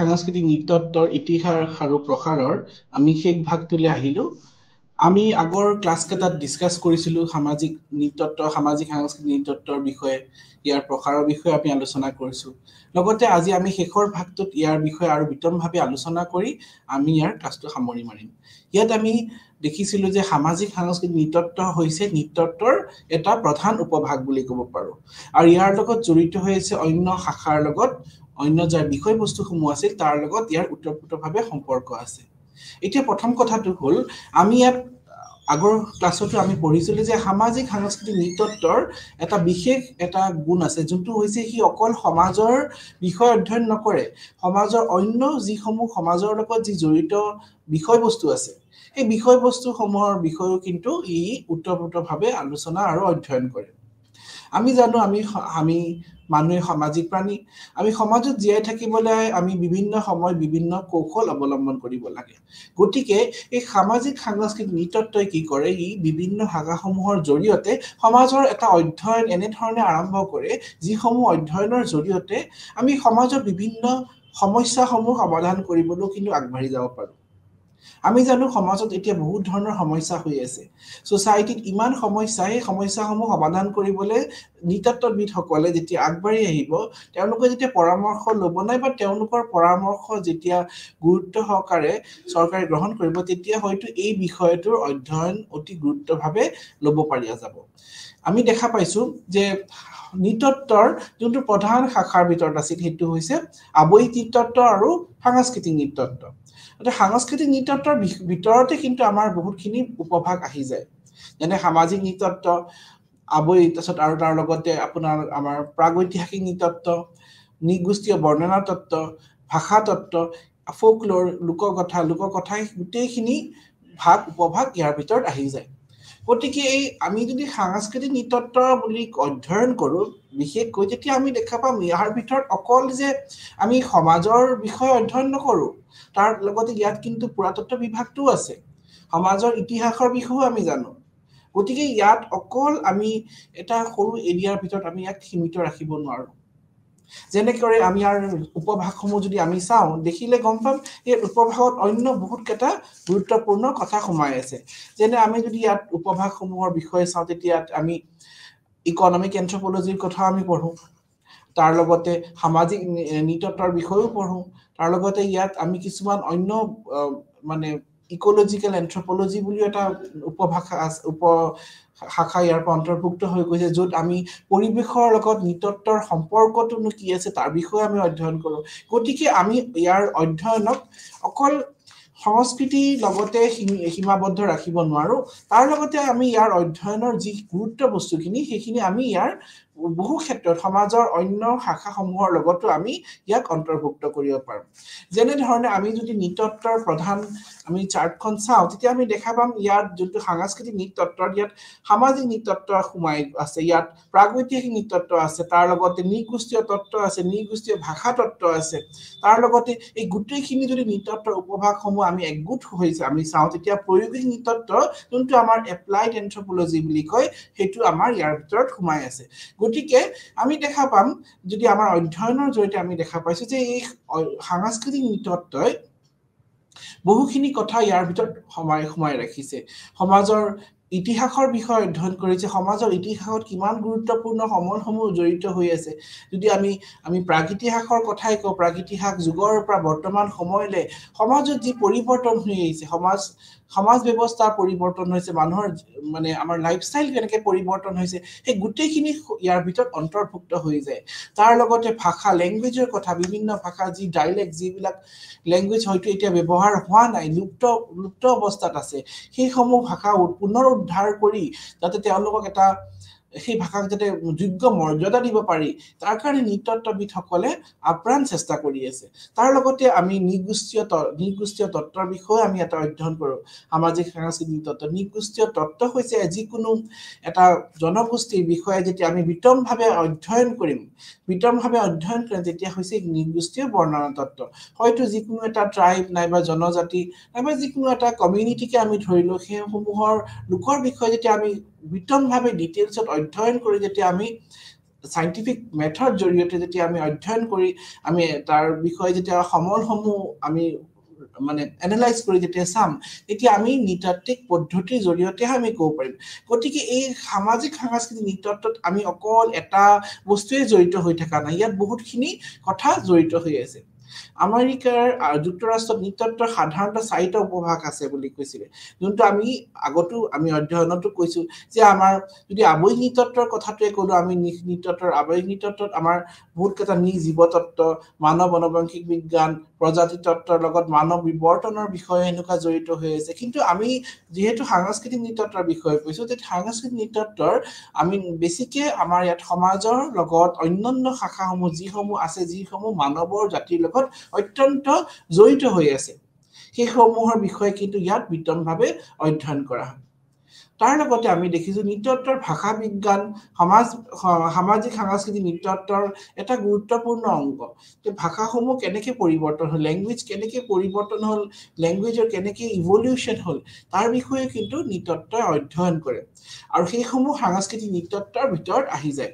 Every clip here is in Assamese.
সাংস্কৃতিক নৃতত্বৰ ইতিহাস আৰু প্ৰসাৰৰ আমি শেষ ভাগটোলৈ আহিলোঁ। আমি আগৰ ক্লাছ কেইটাত ডিছকাছ কৰিছিলোঁ সামাজিক নৃতত্ব, সামাজিক সাংস্কৃতিক নৃতত্বৰ বিষয়ে, ইয়াৰ প্ৰসাৰৰ বিষয়ে আমি আলোচনা কৰিছোঁ। লগতে আজি আমি শেষৰ ভাগটোত ইয়াৰ বিষয়ে আৰু বিতংভাৱে আলোচনা কৰি আমি ইয়াৰ ক্লাছটো সামৰি মাৰিম। ইয়াত আমি দেখিছিলোঁ যে সামাজিক সাংস্কৃতিক নৃতত্ব হৈছে নৃতত্বৰ এটা প্ৰধান উপভাগ বুলি ক'ব পাৰোঁ। আৰু ইয়াৰ লগত জড়িত হৈ আছে অন্য শাখাৰ লগত, অন্য যাৰ বিষয়বস্তুসমূহ আছিল তাৰ লগত ইয়াৰ ওতঃপ্ৰোতভাৱে সম্পৰ্ক আছে। এতিয়া প্ৰথম কথাটো হ'ল, আমি ইয়াত আগৰ ক্লাছতো আমি পঢ়িছিলোঁ যে সামাজিক সাংস্কৃতিক নৃতত্বৰ এটা বিশেষ এটা গুণ আছে, যোনটো হৈছে সি অকল সমাজৰ বিষয় অধ্যয়ন নকৰে, সমাজৰ অন্য যিসমূহ সমাজৰ লগত যি জড়িত বিষয়বস্তু আছে সেই বিষয়বস্তুসমূহৰ বিষয়েও কিন্তু ই ওতঃপ্ৰোতভাৱে আলোচনা আৰু অধ্যয়ন কৰে। আমি জানো আমি মানুহে সামাজিক প্ৰাণী। আমি সমাজত জীয়াই থাকিবলৈ আমি বিভিন্ন সময় বিভিন্ন কৌশল অৱলম্বন কৰিব লাগে। গতিকে এই সামাজিক সাংস্কৃতিক নৃতত্বই কি কৰে, ই বিভিন্ন শাখাসমূহৰ জৰিয়তে সমাজৰ এটা অধ্যয়ন এনেধৰণে আৰম্ভ কৰে যিসমূহ অধ্যয়নৰ জৰিয়তে আমি সমাজৰ বিভিন্ন সমস্যাসমূহ সমাধান কৰিবলৈ কিন্তু আগবাঢ়ি যাব পাৰোঁ। আমি জানো সমাজত এতিয়া বহুত ধৰণৰ সমস্যা হৈ আছে, সোসাইটিত ইমান সমস্যা, সেই সমস্যাসমূহ সমাধান কৰিবলৈ নৃতত্ববিদসকলে যেতিয়া আগবাঢ়ি আহিব, তেওঁলোকে যেতিয়া পৰামৰ্শ ল'ব নাই বা তেওঁলোকৰ পৰামৰ্শ যেতিয়া গুৰুত্ব সহকাৰে চৰকাৰে গ্ৰহণ কৰিব, তেতিয়া হয়তো এই বিষয়টোৰ অধ্যয়ন অতি গুৰুত্বভাৱে ল'ব পাৰিয়া যাব। আমি দেখা পাইছোঁ যে নৃতত্বৰ যোনটো প্ৰধান শাখাৰ ভিতৰত আছিল সেইটো হৈছে আৱয়িক নৃতত্ব আৰু সাংস্কৃতিক নৃতত্ব। সাংস্কৃতিক নৃতত্বৰ ভিতৰতে কিন্তু আমাৰ বহুতখিনি উপভাগ আহি যায়, যেনে সামাজিক নৃতত্ব, আৱয়িক, তাৰপিছত আৰু তাৰ লগতে আপোনাৰ আমাৰ প্ৰাগৈতিহাসিক নৃতত্ব, নৃগোষ্ঠীয় বৰ্ণনা তত্ত্ব, ভাষা তত্ত্ব, ফোকলোৰ, লোককথা গোটেইখিনি উপভাগ ইয়াৰ ভিতৰত আহি যায়। গতিকে আমি যদি সাংস্কৃতিক নৃতত্ব বুলি অধ্যয়ন কৰোঁ বিশেষকৈ, তেতিয়া আমি দেখা পাম ইয়াৰ ভিতৰত অকল যে আমি সমাজৰ বিষয়ে অধ্যয়ন নকৰোঁ, তাৰ লগতে ইয়াত কিন্তু পুৰাতত্ত্ব বিভাগটোও আছে, সমাজৰ ইতিহাসৰ বিষয়েও আমি জানো। গতিকে ইয়াত অকল আমি এটা সৰু এৰিয়াৰ ভিতৰত আমি ইয়াক সীমিত ৰাখিব নোৱাৰোঁ। যেনেকৈ আমি ইয়াৰ উপভাগসমূহ যদি আমি চাওঁ, দেখিলে গম পাম এই উপভাগত অন্য বহুত কেইটা গুৰুত্বপূৰ্ণ কথা সোমাই আছে। যেনে আমি যদি ইয়াত উপভাগসমূহৰ বিষয়ে চাওঁ, তেতিয়া আমি ইকনমিক এন্থ্ৰপলজিৰ কথা আমি পঢ়োঁ, তাৰ লগতে সামাজিক নৃতত্বৰ বিষয়েও পঢ়োঁ, তাৰ লগতে ইয়াত আমি কিছুমান অন্য মানে ইকোলজিকেল এন্থ্ৰপলজি বুলিও এটা শাখা ইয়াৰ পৰা অন্তৰ্ভুক্ত হৈ গৈছে, য'ত আমি পৰিৱেশৰ লগত নৃতত্বৰ সম্পৰ্কটোনো কি আছে তাৰ বিষয়ে আমি অধ্যয়ন কৰোঁ। গতিকে আমি ইয়াৰ অধ্যয়নক অকল সংস্কৃতিৰ লগতে সীমাবদ্ধ ৰাখিব নোৱাৰোঁ, তাৰ লগতে আমি ইয়াৰ অধ্যয়নৰ যি গুৰুত্ব বস্তুখিনি সেইখিনি আমি ইয়াৰ বহু ক্ষেত্ৰত সমাজৰ অন্য শাখাসমূহৰ লগতো আমি ইয়াক অন্তৰ্ভুক্ত কৰিব পাৰোঁ। যেনেধৰণে আমি যদি নৃতত্বৰ প্ৰধান আমি চাৰ্টখন চাওঁ, তেতিয়া আমি দেখা পাম ইয়াত যোনটো সাংস্কৃতিক নৃতত্বৰ, ইয়াত সামাজিক নৃতত্ব সোমাই আছে, ইয়াত প্ৰাগৈতিহাসিক নৃতত্ব আছে, তাৰ লগতে নৃগোষ্ঠীয় তত্ত্ব আছে, নৃগোষ্ঠীয় ভাষা তত্ত্ব আছে, তাৰ লগতে এই গোটেইখিনি যদি নৃতত্বৰ উপভাগসমূহ আমি একগোট হৈছে আমি চাওঁ, তেতিয়া পৰিৱেশ নৃতত্ব যোনটো আমাৰ এপ্লাইড এন্থ্ৰপলজি বুলি কয়, সেইটো আমাৰ ইয়াৰ ভিতৰত সোমাই আছে। গতিকে আমি দেখা পাম, যদি আমাৰ অধ্যয়নৰ জৰিয়তে আমি দেখা পাইছোঁ যে এই সাংস্কৃতিক নৃতত্বই বহুখিনি কথা ইয়াৰ ভিতৰত সোমাই ৰাখিছে। সমাজৰ ইতিহাসৰ বিষয়ে অধ্যয়ন কৰিছে, সমাজৰ ইতিহাসত কিমান গুৰুত্বপূৰ্ণ সময়সমূহ জড়িত হৈ আছে। যদি আমি প্ৰাগইতিহাসৰ কথাই কওঁ, প্ৰাগইতিহাস যুগৰ পৰা বৰ্তমান সময়লৈ সমাজত যি পৰিৱৰ্তন হৈ আহিছে, সমাজ ব্যৱস্থাৰ পৰিৱৰ্তন হৈছে, মানুহৰ মানে আমাৰ লাইফষ্টাইল কেনেকৈ পৰিৱৰ্তন হৈছে, সেই গোটেইখিনি ইয়াৰ ভিতৰত অন্তৰ্ভুক্ত হৈ যায়। তাৰ লগতে ভাষা, লেংগুৱেজৰ কথা, বিভিন্ন ভাষা যি ডাইলেক্ট, যিবিলাক লেংগুৱেজ হয়তো এতিয়া ব্যৱহাৰ হোৱা নাই, লুপ্ত অৱস্থাত আছে, সেইসমূহ ভাষা পুনৰ উদ্ধাৰ কৰি যাতে তেওঁলোকক এটা সেই ভাষাক যাতে যোগ্য মৰ্যাদা দিব পাৰি, তাৰ কাৰণে নৃতত্ববিদসকলে আপ্ৰাণ চেষ্টা কৰি আছে। তাৰ লগতে আমি নৃগোষ্ঠীয় তত্ত্বৰ বিষয়ে আমি এটা অধ্যয়ন কৰোঁ, সামাজিক সাংস্কৃতিক নৃতত্ব। নৃগোষ্ঠীয় তত্ত্ব হৈছে যিকোনো এটা জনগোষ্ঠীৰ বিষয়ে যেতিয়া আমি বিতংভাৱে অধ্যয়ন কৰিম, তেতিয়া হৈছে নৃগোষ্ঠীয় বৰ্ণনা তত্ত্ব। হয়তো যিকোনো এটা ট্ৰাইব নাইবা জনজাতি নাইবা যিকোনো এটা কমিউনিটিকে আমি ধৰিলোঁ, সেইসমূহৰ লোকৰ বিষয়ে যেতিয়া আমি বিতংভাৱে ডিটেইলছত অধ্যয়ন কৰি যেতিয়া আমি সাইন্টিফিক মেথড জৰিয়তে যেতিয়া আমি অধ্যয়ন কৰি আমি তাৰ বিষয়ে যেতিয়া সমলসমূহ আমি মানে এনালাইজ কৰি যেতিয়া চাম তেতিয়া আমি নৃতাত্ত্বিক পদ্ধতিৰ জৰিয়তে আমি ক'ব পাৰিম গতিকে এই সামাজিক সাংস্কৃতিক নৃতত্বত আমি অকল এটা বস্তুৱে জড়িত হৈ থকা নাই ইয়াত বহুতখিনি কথা জড়িত হৈ আছে আমেৰিকাৰ যুক্তৰাষ্ট্ৰত নৃতত্বৰ সাধাৰণতে 4টা উপভাগ আছে বুলি কৈছিলে যোনটো আমি আগতো আমি অধ্যয়নতো কৈছো যে আমাৰ যদি আৱয়িক নৃতত্বৰ কথাটোৱে ক'লো আমি নৃতত্বৰ আৱয়িক নৃতত্বত আমাৰ বহুত কেইটা জীৱতত্ত্ব মানৱ অনুবংশিক বিজ্ঞান প্ৰজাতি তত্ত্বৰ লগত মানৱ বিৱৰ্তনৰ বিষয়ে এনেকুৱা জড়িত হৈ আছে কিন্তু আমি যেহেতু সাংস্কৃতিক নৃতত্বৰ বিষয়ে কৈছো যে সাংস্কৃতিক নৃতত্বৰ আমি বেছিকে আমাৰ ইয়াত সমাজৰ লগত অন্যান্য শাখাসমূহ যিসমূহ আছে যিসমূহ মানৱৰ জাতিৰ লগত অত্যন্ত জড়িত হৈ আছে সেইসমূহৰ বিষয়ে কিন্তু ইয়াত বিতংভাৱে অধ্যয়ন কৰা হয় তাৰ লগতে আমি দেখিছো নৃতত্বৰ ভাষা বিজ্ঞান সামাজিক সাংস্কৃতিক নৃতত্বৰ এটা গুৰুত্বপূৰ্ণ অংগ যে ভাষাসমূহ কেনেকৈ পৰিৱৰ্তন হ'ল ল্যাঙ্গুৱেজ কেনেকৈ পৰিৱৰ্তন হ'ল ল্যাঙ্গুৱেজৰ কেনেকৈ ইভলিউশন হ'ল তাৰ বিষয়ে কিন্তু নৃতত্বই অধ্যয়ন কৰে আৰু সেইসমূহ সাংস্কৃতিক নৃতত্বৰ ভিতৰত আহি যায়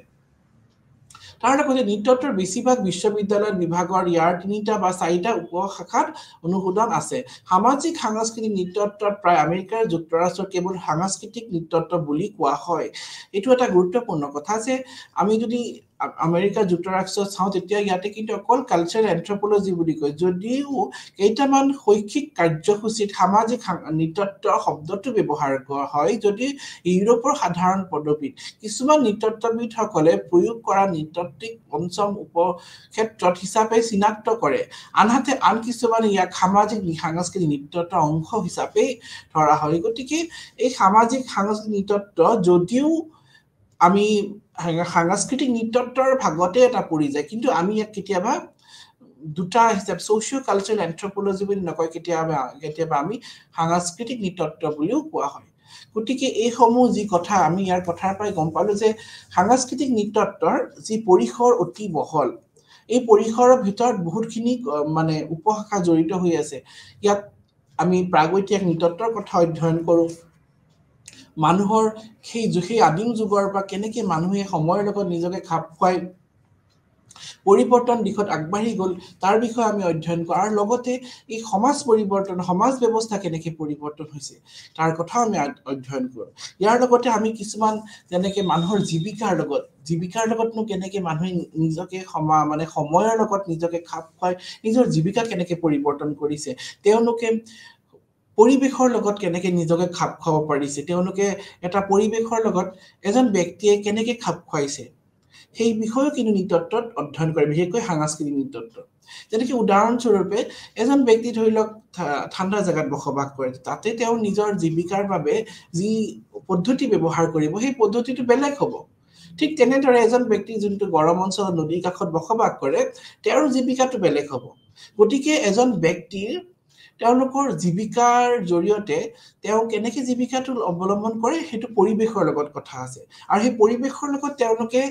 তাৰ লগতে নৃতত্বৰ বেছিভাগ বিশ্ববিদ্যালয় বিভাগৰ ইয়াৰ 3টা বা 4টা উপশাখাত অনুমোদন আছে সামাজিক সাংস্কৃতিক নৃতত্বত প্ৰায় আমেৰিকাৰ যুক্তৰাষ্ট্ৰৰ কেৱল সাংস্কৃতিক নৃতত্ব বুলি কোৱা হয় এইটো এটা গুৰুত্বপূৰ্ণ কথা যে আমি যদি আমেৰিকা যুক্তৰাষ্ট্ৰ চাওঁ তেতিয়া ইয়াতে কিন্তু অকল কালচাৰেল এন্থ্ৰোপলজি বুলি কয় যদিও কেইটামান শৈক্ষিক কাৰ্যসূচীত সামাজিক নৃতত্ব শব্দটো ব্যৱহাৰ কৰা হয় যদি ইউৰোপৰ সাধাৰণ পদ্ধতিত কিছুমান নৃতত্ববিদসকলে প্ৰয়োগ কৰা নৃতাত্ত্বিক পঞ্চম উপক্ষেত্ৰত হিচাপে চিনাক্ত কৰে আনহাতে আন কিছুমান ইয়াক সামাজিক সাংস্কৃতিক নৃতত্বৰ অংশ হিচাপে ধৰা হয় গতিকে এই সামাজিক সাংস্কৃতিক নৃতত্ব যদিও আমি সাংস্কৃতিক নৃতত্বৰ ভাগতে এটা পৰি যায় কিন্তু আমি ইয়াক কেতিয়াবা দুটা হিচাপ সোশিও কালচাৰেল এন্থ্ৰোপলজি বুলি নকয় কেতিয়াবা আমি সাংস্কৃতিক নৃতত্ব বুলিও কোৱা হয় গতিকে এই সমূহ যি কথা আমি ইয়াৰ কথাৰ পৰাই গম পালো যে সাংস্কৃতিক নৃতত্বৰ যি পৰিসৰ অতি বহল এই পৰিসৰৰ ভিতৰত বহুতখিনি মানে উপশাখা জড়িত হৈ আছে ইয়াত আমি প্ৰাগৈতিহাসিক নৃতত্বৰ কথা অধ্যয়ন কৰো মানুহৰ সেই আদিম যুগৰ পৰা কেনেকৈ মানুহে সময়ৰ লগত নিজকে খাপ খুৱাই পৰিৱৰ্তন দিশত আগবাঢ়ি গ'ল তাৰ বিষয়ে আমি অধ্যয়ন কৰোঁ আৰু লগতে এই সমাজ পৰিৱৰ্তন সমাজ ব্যৱস্থা কেনেকৈ পৰিৱৰ্তন হৈছে তাৰ কথাও আমি অধ্যয়ন কৰোঁ ইয়াৰ লগতে আমি কিছুমান যেনেকৈ মানুহৰ জীৱিকাৰ লগতনো কেনেকৈ মানুহে নিজকে মানে সময়ৰ লগত নিজকে খাপ খুৱাই নিজৰ জীৱিকা কেনেকৈ পৰিৱৰ্তন কৰিছে তেওঁলোকে পৰিবেশৰ লগত কেনেকৈ নিজকে খাপ খুৱাব পাৰিছে তেওঁলোকে এটা পৰিবেশৰ লগত এজন ব্যক্তিয়ে কেনেকৈ খাপ খুৱাইছে সেই বিষয়েও কিন্তু নৃতত্বত অধ্যয়ন কৰে বিশেষকৈ সাংস্কৃতিক নৃতত্ব যেনেকৈ উদাহৰণস্বৰূপে এজন ব্যক্তি ধৰি লওক ঠাণ্ডা জায়গাত বসবাস কৰে তাতে তেওঁ নিজৰ জীৱিকাৰ বাবে যি পদ্ধতি ব্যৱহাৰ কৰিব সেই পদ্ধতিটো বেলেগ হ'ব ঠিক তেনেদৰে এজন ব্যক্তি যোনটো গৰম অঞ্চলত নদীৰ কাষত বসবাস কৰে তেওঁৰ জীৱিকাটো বেলেগ হ'ব গতিকে এজন ব্যক্তিৰ তেওঁলোকৰ জীৱিকাৰ জৰিয়তে তেওঁ কেনেকৈ জীৱিকাটো অৱলম্বন কৰে সেইটো পৰিবেশৰ লগত কথা আছে আৰু সেই পৰিবেশৰ লগত তেওঁলোকে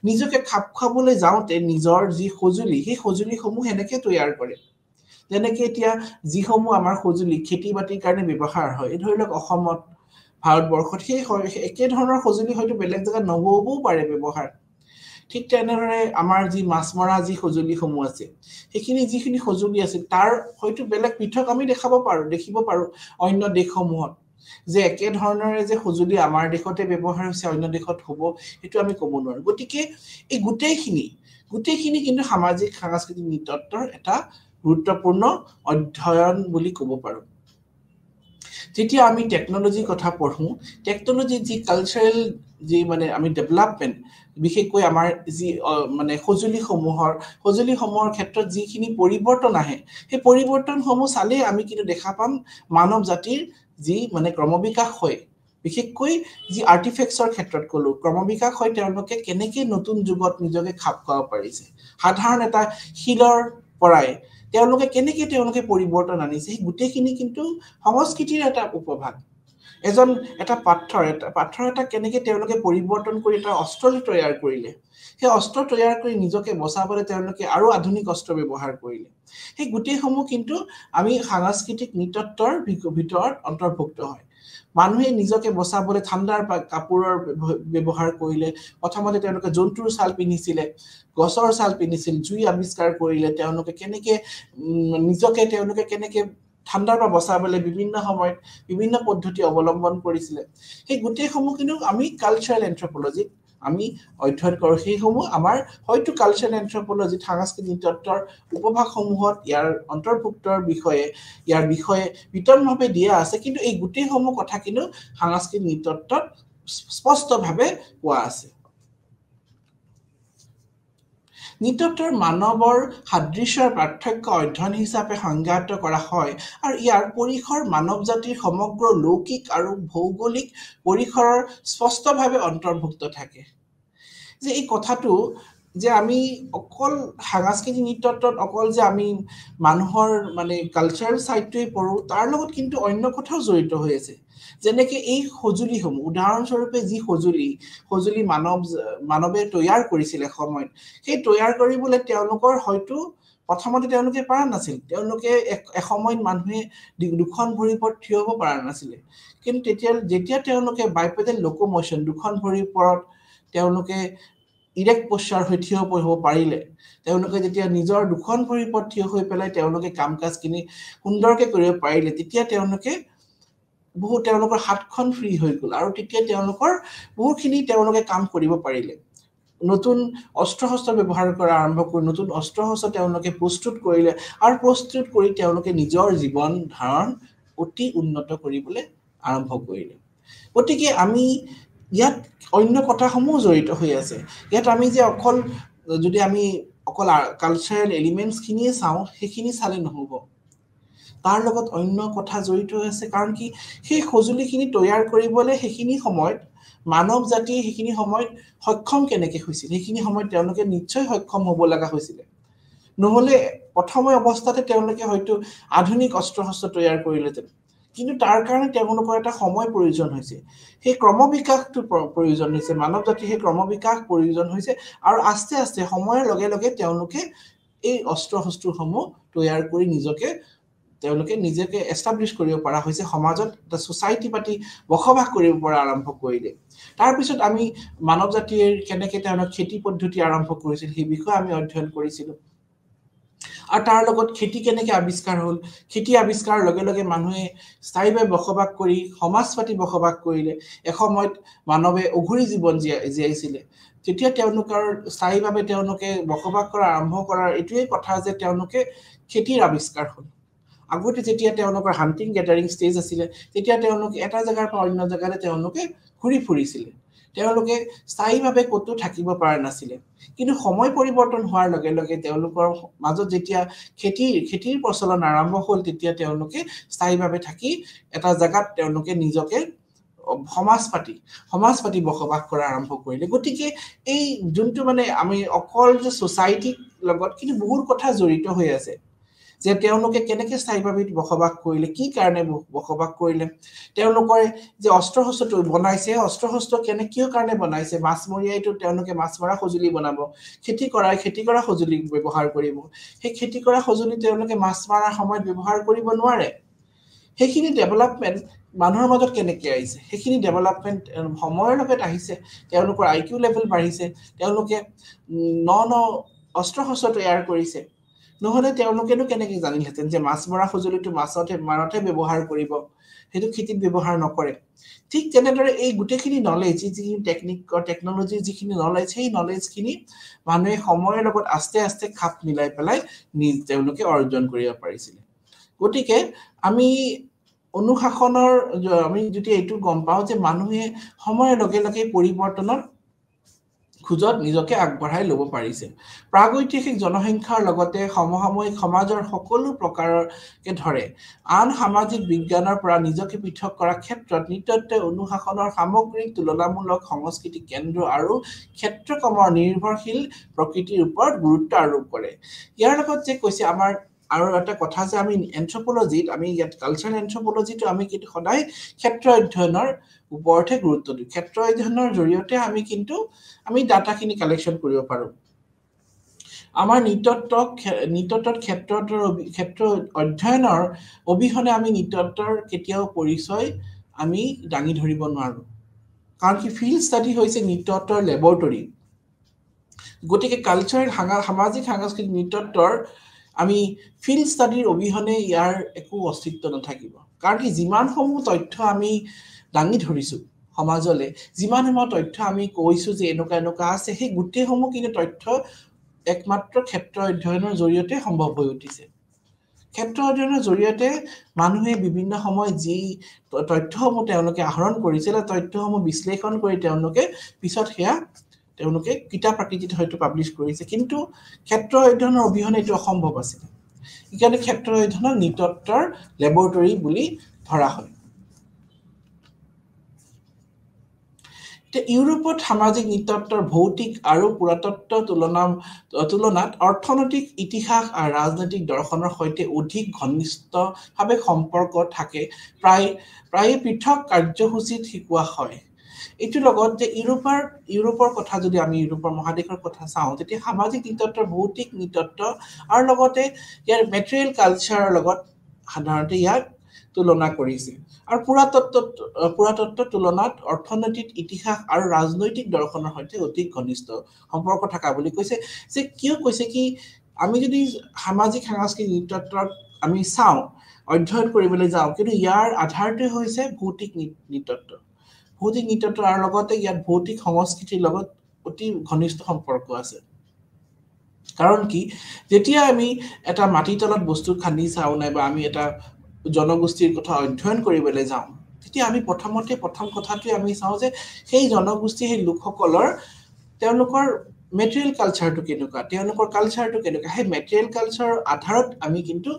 নিজকে খাপ খুৱাবলৈ যাওঁতে নিজৰ যি সঁজুলি সেই সঁজুলিসমূহ এনেকৈ তৈয়াৰ কৰে যেনেকৈ এতিয়া যিসমূহ আমাৰ সঁজুলি খেতি বাতিৰ কাৰণে ব্যৱহাৰ হয় ধৰি লওক অসমত ভাৰতবৰ্ষত সেই একে ধৰণৰ সঁজুলি হয়তো বেলেগ জেগাত নহবও পাৰে ব্যৱহাৰ ঠিক তেনেদৰে আমাৰ যি মাছ মৰা যি সঁজুলিসমূহ আছে সেইখিনি যিখিনি সঁজুলি আছে তাৰ হয়তো বেলেগ পৃথক আমি দেখিব পাৰো অন্য দেশসমূহত যে একে ধৰণৰে যে সঁজুলি আমাৰ দেশতে ব্যৱহাৰ হৈছে অন্য দেশত হ'ব সেইটো আমি ক'ব নোৱাৰো গতিকে এই গোটেইখিনি কিন্তু সামাজিক সাংস্কৃতিক নৃতত্বৰ এটা গুৰুত্বপূৰ্ণ অধ্যয়ন বুলি ক'ব পাৰো যেতিয়া আমি টেকনলজিৰ কথা পঢ়ো টেকনলজি যি কালচাৰেল যি মানে আমি ডেভেলপমেন্ট বিশেষকৈ আমাৰ যি মানে সঁজুলিসমূহৰ ক্ষেত্ৰত যিখিনি পৰিৱৰ্তন আহে সেই পৰিৱৰ্তনসমূহ চালে আমি কিন্তু দেখা পাম মানৱ জাতিৰ যি মানে ক্ৰমবিকাশ হয় বিশেষকৈ যি আৰ্টিফেক্টছৰ ক্ষেত্ৰত ক'লো ক্ৰমবিকাশ হয় তেওঁলোকে কেনেকৈ নতুন যুগত নিজকে খাপ খুৱাব পাৰিছে সাধাৰণ এটা শিলৰ পৰাই তেওঁলোকে কেনেকৈ পৰিৱৰ্তন আনিছে সেই গোটেইখিনি কিন্তু সংস্কৃতিৰ এটা উপভাগ এটা পাথৰ এটা কেনেকৈ তেওঁলোকে পৰিৱৰ্তন কৰি এটা অস্ত্ৰ তৈয়াৰ কৰিলে সেই অস্ত্ৰ তৈয়াৰ কৰি নিজকে বচাবলৈ তেওঁলোকে আৰু আধুনিক অস্ত্ৰ ব্যৱহাৰ কৰিলে সেই গোটেইসমূহ কিন্তু আমি সাংস্কৃতিক নৃতত্বৰ ভিতৰত অন্তৰ্ভুক্ত হয় মানুহে নিজকে বচাবলৈ ঠাণ্ডাৰ কাপোৰৰ ব্যৱহাৰ কৰিলে প্ৰথমতে তেওঁলোকে জন্তুৰ ছাল পিন্ধিছিলে গছৰ ছাল পিন্ধিছিল জুই আৱিষ্কাৰ কৰিলে তেওঁলোকে কেনেকে নিজকে তেওঁলোকে কেনেকে ঠাণ্ডাৰ পৰা বচাবলৈ বিভিন্ন সময়ত বিভিন্ন পদ্ধতি অৱলম্বন কৰিছিলে সেই গোটেইসমূহ কিন্তু আমি কালচাৰেল এন্থ্ৰোপলজি আমি অধ্যয়ন কৰোঁ সেইসমূহ আমাৰ হয়তো কালচাৰেল এন্থ্ৰোপলজি সাংস্কৃতিক তত্ত্বৰ উপভাগসমূহত ইয়াৰ অন্তৰ্ভুক্তৰ ইয়াৰ বিষয়ে বিতংভাৱে দিয়া আছে কিন্তু এই গোটেইসমূহ কথা কিন্তু সাংস্কৃতিক নৃতত্ত্বত স্পষ্টভাৱে পোৱা আছে নৃতত্ত্বৰ মানৱৰ সাদৃশ্যৰ পাৰ্থক্য অধ্যয়ন হিচাপে সংজ্ঞায়িত কৰা হয় আৰু ইয়াৰ পৰিসৰ মানৱ জাতিৰ সমগ্ৰ লৌকিক আৰু ভৌগোলিক পৰিসৰৰ স্পষ্টভাৱে অন্তৰ্ভুক্ত থাকে যে এই কথাটো যে আমি অকল সাংস্কৃতিক নৃতত্ত্বত অকল যে আমি মানুহৰ মানে কালচাৰেল সাইডটোই পঢ়ো তাৰ লগত কিন্তু অন্য কথাও জড়িত হৈ আছে যেনেকে এই সজুলিসমূহ উদাহৰণস্বৰূপে যি সজুলি মানৱে তৈয়াৰ কৰিছিল সময়ত সেই তৈয়াৰ কৰিবলৈ তেওঁলোকৰ হয়তো প্ৰথমতে তেওঁলোকে পৰা নাছিল তেওঁলোকে এসময়ত মানুহে দুখন ভৰিৰ ওপৰত থিয় হ'ব পৰা নাছিলে কিন্তু যেতিয়া তেওঁলোকে বাইপেডেল লোকোমোচন দুখন ভৰিৰ ওপৰত তেওঁলোকে ইৰেক্ট পশ্চাৰ হৈ থিয় হ'ব পাৰিলে তেওঁলোকে যেতিয়া নিজৰ দুখন ভৰিৰ ওপৰত থিয় হৈ পেলাই তেওঁলোকে কাম-কাজখিনি সুন্দৰকৈ কৰিব পাৰিলে তেতিয়া তেওঁলোকৰ হাতখন ফ্ৰী হৈ গ'ল আৰু তেতিয়া তেওঁলোকৰ বহুখিনি তেওঁলোকে কাম কৰিব পাৰিলে নতুন অস্ত্ৰ-শস্ত্ৰ ব্যৱহাৰ কৰা আৰম্ভ কৰি নতুন অস্ত্ৰ-শস্ত্ৰ তেওঁলোকে প্ৰস্তুত কৰিলে আৰু প্ৰস্তুত কৰি তেওঁলোকে নিজৰ জীৱন ধাৰণ অতি উন্নত কৰিবলৈ আৰম্ভ কৰিলে গতিকে আমি ইয়াত অন্য কথাসমূহ জড়িত হৈ আছে ইয়াত আমি যে অকল যদি আমি অকল কালচাৰেল এলিমেন্টছ খিনিয়ে চাওঁ সেইখিনি চালে নহ'ব তাৰ লগত অন্য কথা জড়িত আছে কাৰণ কি সেই সজুলিখিনি তৈয়াৰ কৰিবলৈ সেইখিনি সময়ত মানৱ জাতি সেইখিনি সময়ত সক্ষম কেনেকৈ হৈছিল সেইখিনি সময়ত তেওঁলোকে নিশ্চয় সক্ষম হ'ব লগা হৈছিল নহলে প্ৰথম অৱস্থাতে তেওঁলোকে হয়তো আধুনিক অস্ত্ৰ-শস্ত্ৰ তৈয়াৰ কৰিলেতেন কিন্তু তাৰ কাৰণে তেওঁলোকৰ এটা সময় প্ৰয়োজন হৈছে সেই ক্ৰমবিকাশটো প্ৰয়োজন হৈছে মানৱ জাতিৰ সেই ক্ৰমবিকাশ প্ৰয়োজন হৈছে আৰু আস্তে আস্তে সময়ৰ লগে লগে তেওঁলোকে এই অস্ত্ৰ-শস্ত্ৰসমূহ তৈয়াৰ কৰি নিজকে এষ্টাব্লিছ কৰিব পৰা হৈছে সমাজত এটা সোসাইটি পাতি বসবাস কৰিব পৰা আৰম্ভ কৰিলে তাৰ পিছত আমি মানৱ জাতিৰ কেনেকৈ তেওঁলোক খেতি পদ্ধতি আৰম্ভ কৰিছিল সেই বিষয়ে আমি অধ্যয়ন কৰিছিলো আৰু তাৰ লগত খেতি কেনেকৈ আৱিষ্কাৰ হ'ল খেতি আৱিষ্কাৰৰ লগে লগে মানুহে স্থায়ীভাৱে বসবাস কৰি সমাজ পাতি বসবাস কৰিলে এসময়ত মানৱে অঘৰী জীৱন জীয়াইছিলে তেতিয়া তেওঁলোকৰ স্থায়ীভাৱে তেওঁলোকে বসবাস কৰা আৰম্ভ কৰাৰ এইটোৱে কথা যে তেওঁলোকে খেতিৰ আৱিষ্কাৰ হ'ল আগতে যেতিয়া তেওঁলোকৰ হান্টিং গেদাৰিং ষ্টেজ আছিলে তেতিয়া তেওঁলোকে এটা জায়গাৰ পৰা অন্য জায়গালৈ তেওঁলোকে ঘূৰি ফুৰিছিলে তেওঁলোকে স্থায়ীভাৱে ক'তো থাকিব পৰা নাছিলে কিন্তু সময় পৰিৱৰ্তন হোৱাৰ লগে লগে তেওঁলোকৰ মাজত যেতিয়া খেতিৰ প্ৰচলন আৰম্ভ হ'ল তেতিয়া তেওঁলোকে স্থায়ীভাৱে থাকি এটা জায়গাত তেওঁলোকে নিজকে সমাজ পাতি বসবাস কৰা আৰম্ভ কৰিলে গতিকে এই যোনটো মানে আমি অকল যে সোসাইটিৰ লগত কিন্তু বহুত কথা জড়িত হৈ আছে যে তেওঁলোকে কেনেকৈ স্থায়ীভাৱে বসবাস কৰিলে কি কাৰণে বসবাস কৰিলে তেওঁলোকৰ যে অস্ত্ৰ-শস্ত্ৰ বনাইছে অস্ত্ৰ-শস্ত্ৰ কিয় কাৰণে বনাইছে মাছমৰীয়াইটো তেওঁলোকে মাছ মৰা সজুলি বনাব খেতি কৰা সজুলি ব্যৱহাৰ কৰিব সেই খেতি কৰা সজুলি তেওঁলোকে মাছ মৰাৰ সময়ত ব্যৱহাৰ কৰিব নোৱাৰে সেইখিনি ডেভেলপমেন্ট মানুহৰ মাজত কেনেকৈ আহিছে সেইখিনি ডেভেলপমেন্ট সময়ৰ লগত আহিছে তেওঁলোকৰ আইকিউ লেভেল বাঢ়িছে তেওঁলোকে অস্ত্ৰ-শস্ত্ৰ তৈয়াৰ কৰিছে নহলে তেওঁলোকেনো কেনেকৈ জানিলহেঁতেন যে মাছ মৰা সজুলিটো মাছতে ব্যৱহাৰ কৰিব সেইটো খেতিত ব্যৱহাৰ নকৰে ঠিক তেনেদৰে এই গোটেইখিনি নলেজ যিখিনি টেকনলজিৰ যিখিনি নলেজ সেই নলেজখিনি মানুহে সময়ৰ লগত আস্তে আস্তে খাপ মিলাই পেলাই তেওঁলোকে অৰ্জন কৰিব পাৰিছিল গতিকে আমি অনুশাসনৰ আমি যদি এইটো গম পাওঁ যে মানুহে সময়ৰ লগে লগে পৰিৱৰ্তনৰ খুজত নিজকে আগবঢ়াই ল'ব পাৰিছে প্ৰাগৈতিহাসিক জনসংখ্যাৰ লগতে সমসাময়িক সমাজৰ সকলো প্ৰকাৰকে ধৰে আন সামাজিক বিজ্ঞানৰ পৰা নিজকে পৃথক কৰাৰ ক্ষেত্ৰত নৃতত্ত্বই অনুশাসনৰ সামগ্ৰিক তুলনামূলক সাংস্কৃতিক কেন্দ্ৰ আৰু ক্ষেত্ৰকমৰ নিৰ্ভৰশীল প্ৰকৃতিৰ ওপৰত গুৰুত্ব আৰোপ কৰে ইয়াৰ লগত যে কৈছে আমাৰ আৰু এটা কথা যে আমি এন্থ্ৰোপলজিত আমি ইয়াত কালচাৰেল এন্থ্ৰোপলজিটো আমি কিন্তু সদায় ক্ষেত্ৰ অধ্যয়নৰ ওপৰতহে গুৰুত্ব দিওঁ ক্ষেত্ৰ অধ্যয়নৰ জৰিয়তে আমি ডাটাখিনি কালেকশ্যন কৰিব পাৰোঁ আমাৰ নৃতত্ত্বত ক্ষেত্ৰ অধ্যয়নৰ অবিহনে আমি নৃতত্ত্বৰ কেতিয়াও পৰিচয় আমি দাঙি ধৰিব নোৱাৰো কাৰণ কি ফিল্ড ষ্টাডি হৈছে নৃতত্বৰ লেবৰেটৰী গতিকে কালচাৰ সামাজিক সাংস্কৃতিক নৃতত্বৰ আমি ফিল্ড ষ্টাডিৰ অবিহনে ইয়াৰ একো অস্তিত্ব নাথাকিব কাৰণ কি যিমানসমূহ তথ্য আমি দাঙি ধৰিছো সমাজলে যিমানসমূহ তথ্য আমি কৈছো যে এনেকুৱা আছে সেই গোটেইসমূহ কিন্তু তথ্য একমাত্ৰ ক্ষেত্ৰ অধ্যয়নৰ জৰিয়তে সম্ভৱ হৈ উঠিছে ক্ষেত্ৰ অধ্যয়নৰ জৰিয়তে মানুহে বিভিন্ন সময় যি তথ্যসমূহ তেওঁলোকে আহৰণ কৰিছিল তথ্যসমূহ বিশ্লেষণ কৰি তেওঁলোকে পিছত সেয়া তেওঁলোকে কিতাপ আকৃতিত হয়তো পাব্লিছ কৰিছে কিন্তু ক্ষেত্ৰ অধ্যয়নৰ অবিহনে এইটো অসম্ভৱ আছিল ইকাৰণে ক্ষেত্ৰ অধ্যয়নৰ নৃতত্বৰ লেবৰেটৰী বুলি ধৰা হয় ইউৰোপত সামাজিক নৃতত্বৰ ভৌতিক আৰু পুৰাতত্ত্ব তুলনাত অৰ্থনৈতিক ইতিহাস আৰু ৰাজনৈতিক দৰ্শনৰ সৈতে অধিক ঘনিষ্ঠভাৱে সম্পৰ্ক থাকে প্ৰায় পৃথক কাৰ্যসূচীত শিকোৱা হয় এইটো লগত যে ইউৰোপৰ কথা যদি আমি ইউৰোপৰ মহাদেশৰ কথা চাওঁ তেতিয়া সামাজিক নৃতত্বৰ ভৌতিক নৃতত্ব আৰু লগতে ইয়াৰ মেটেৰিয়েল কালচাৰৰ লগত সাধাৰণতে ইয়াক তুলনা কৰিছে আৰু পুৰাতত্ত্বৰ তুলনাত অৰ্থনৈতিক ইতিহাস আৰু ৰাজনৈতিক দৰ্শনৰ সৈতে অধিক ঘনিষ্ঠ সম্পৰ্ক থকা বুলি কৈছে যে কিয় কৈছে কি আমি যদি সামাজিক সাংস্কৃতিক নৃতত্বৰ আমি চাওঁ অধ্যয়ন কৰিবলৈ যাওঁ কিন্তু ইয়াৰ আধাৰটো হৈছে ভৌতিক নৃতত্ব আৰু লগতে ইয়াত ভৌতিক সংস্কৃতিৰ লগত অতি ঘনিষ্ঠ সম্পৰ্ক আছে কাৰণ কি যেতিয়া আমি এটা মাটিৰ তলত বস্তু খান্দি চাওঁ নাইবা আমি এটা জনগোষ্ঠীৰ কথা অধ্যয়ন কৰিবলৈ যাওঁ তেতিয়া আমি প্ৰথম কথাটোৱে আমি চাওঁ যে সেই জনগোষ্ঠী সেই লোকসকলৰ তেওঁলোকৰ মেটেৰিয়েল কালচাৰটো কেনেকুৱা তেওঁলোকৰ কালচাৰটো কেনেকুৱা সেই মেটেৰিয়েল কালচাৰৰ আধাৰত আমি কিন্তু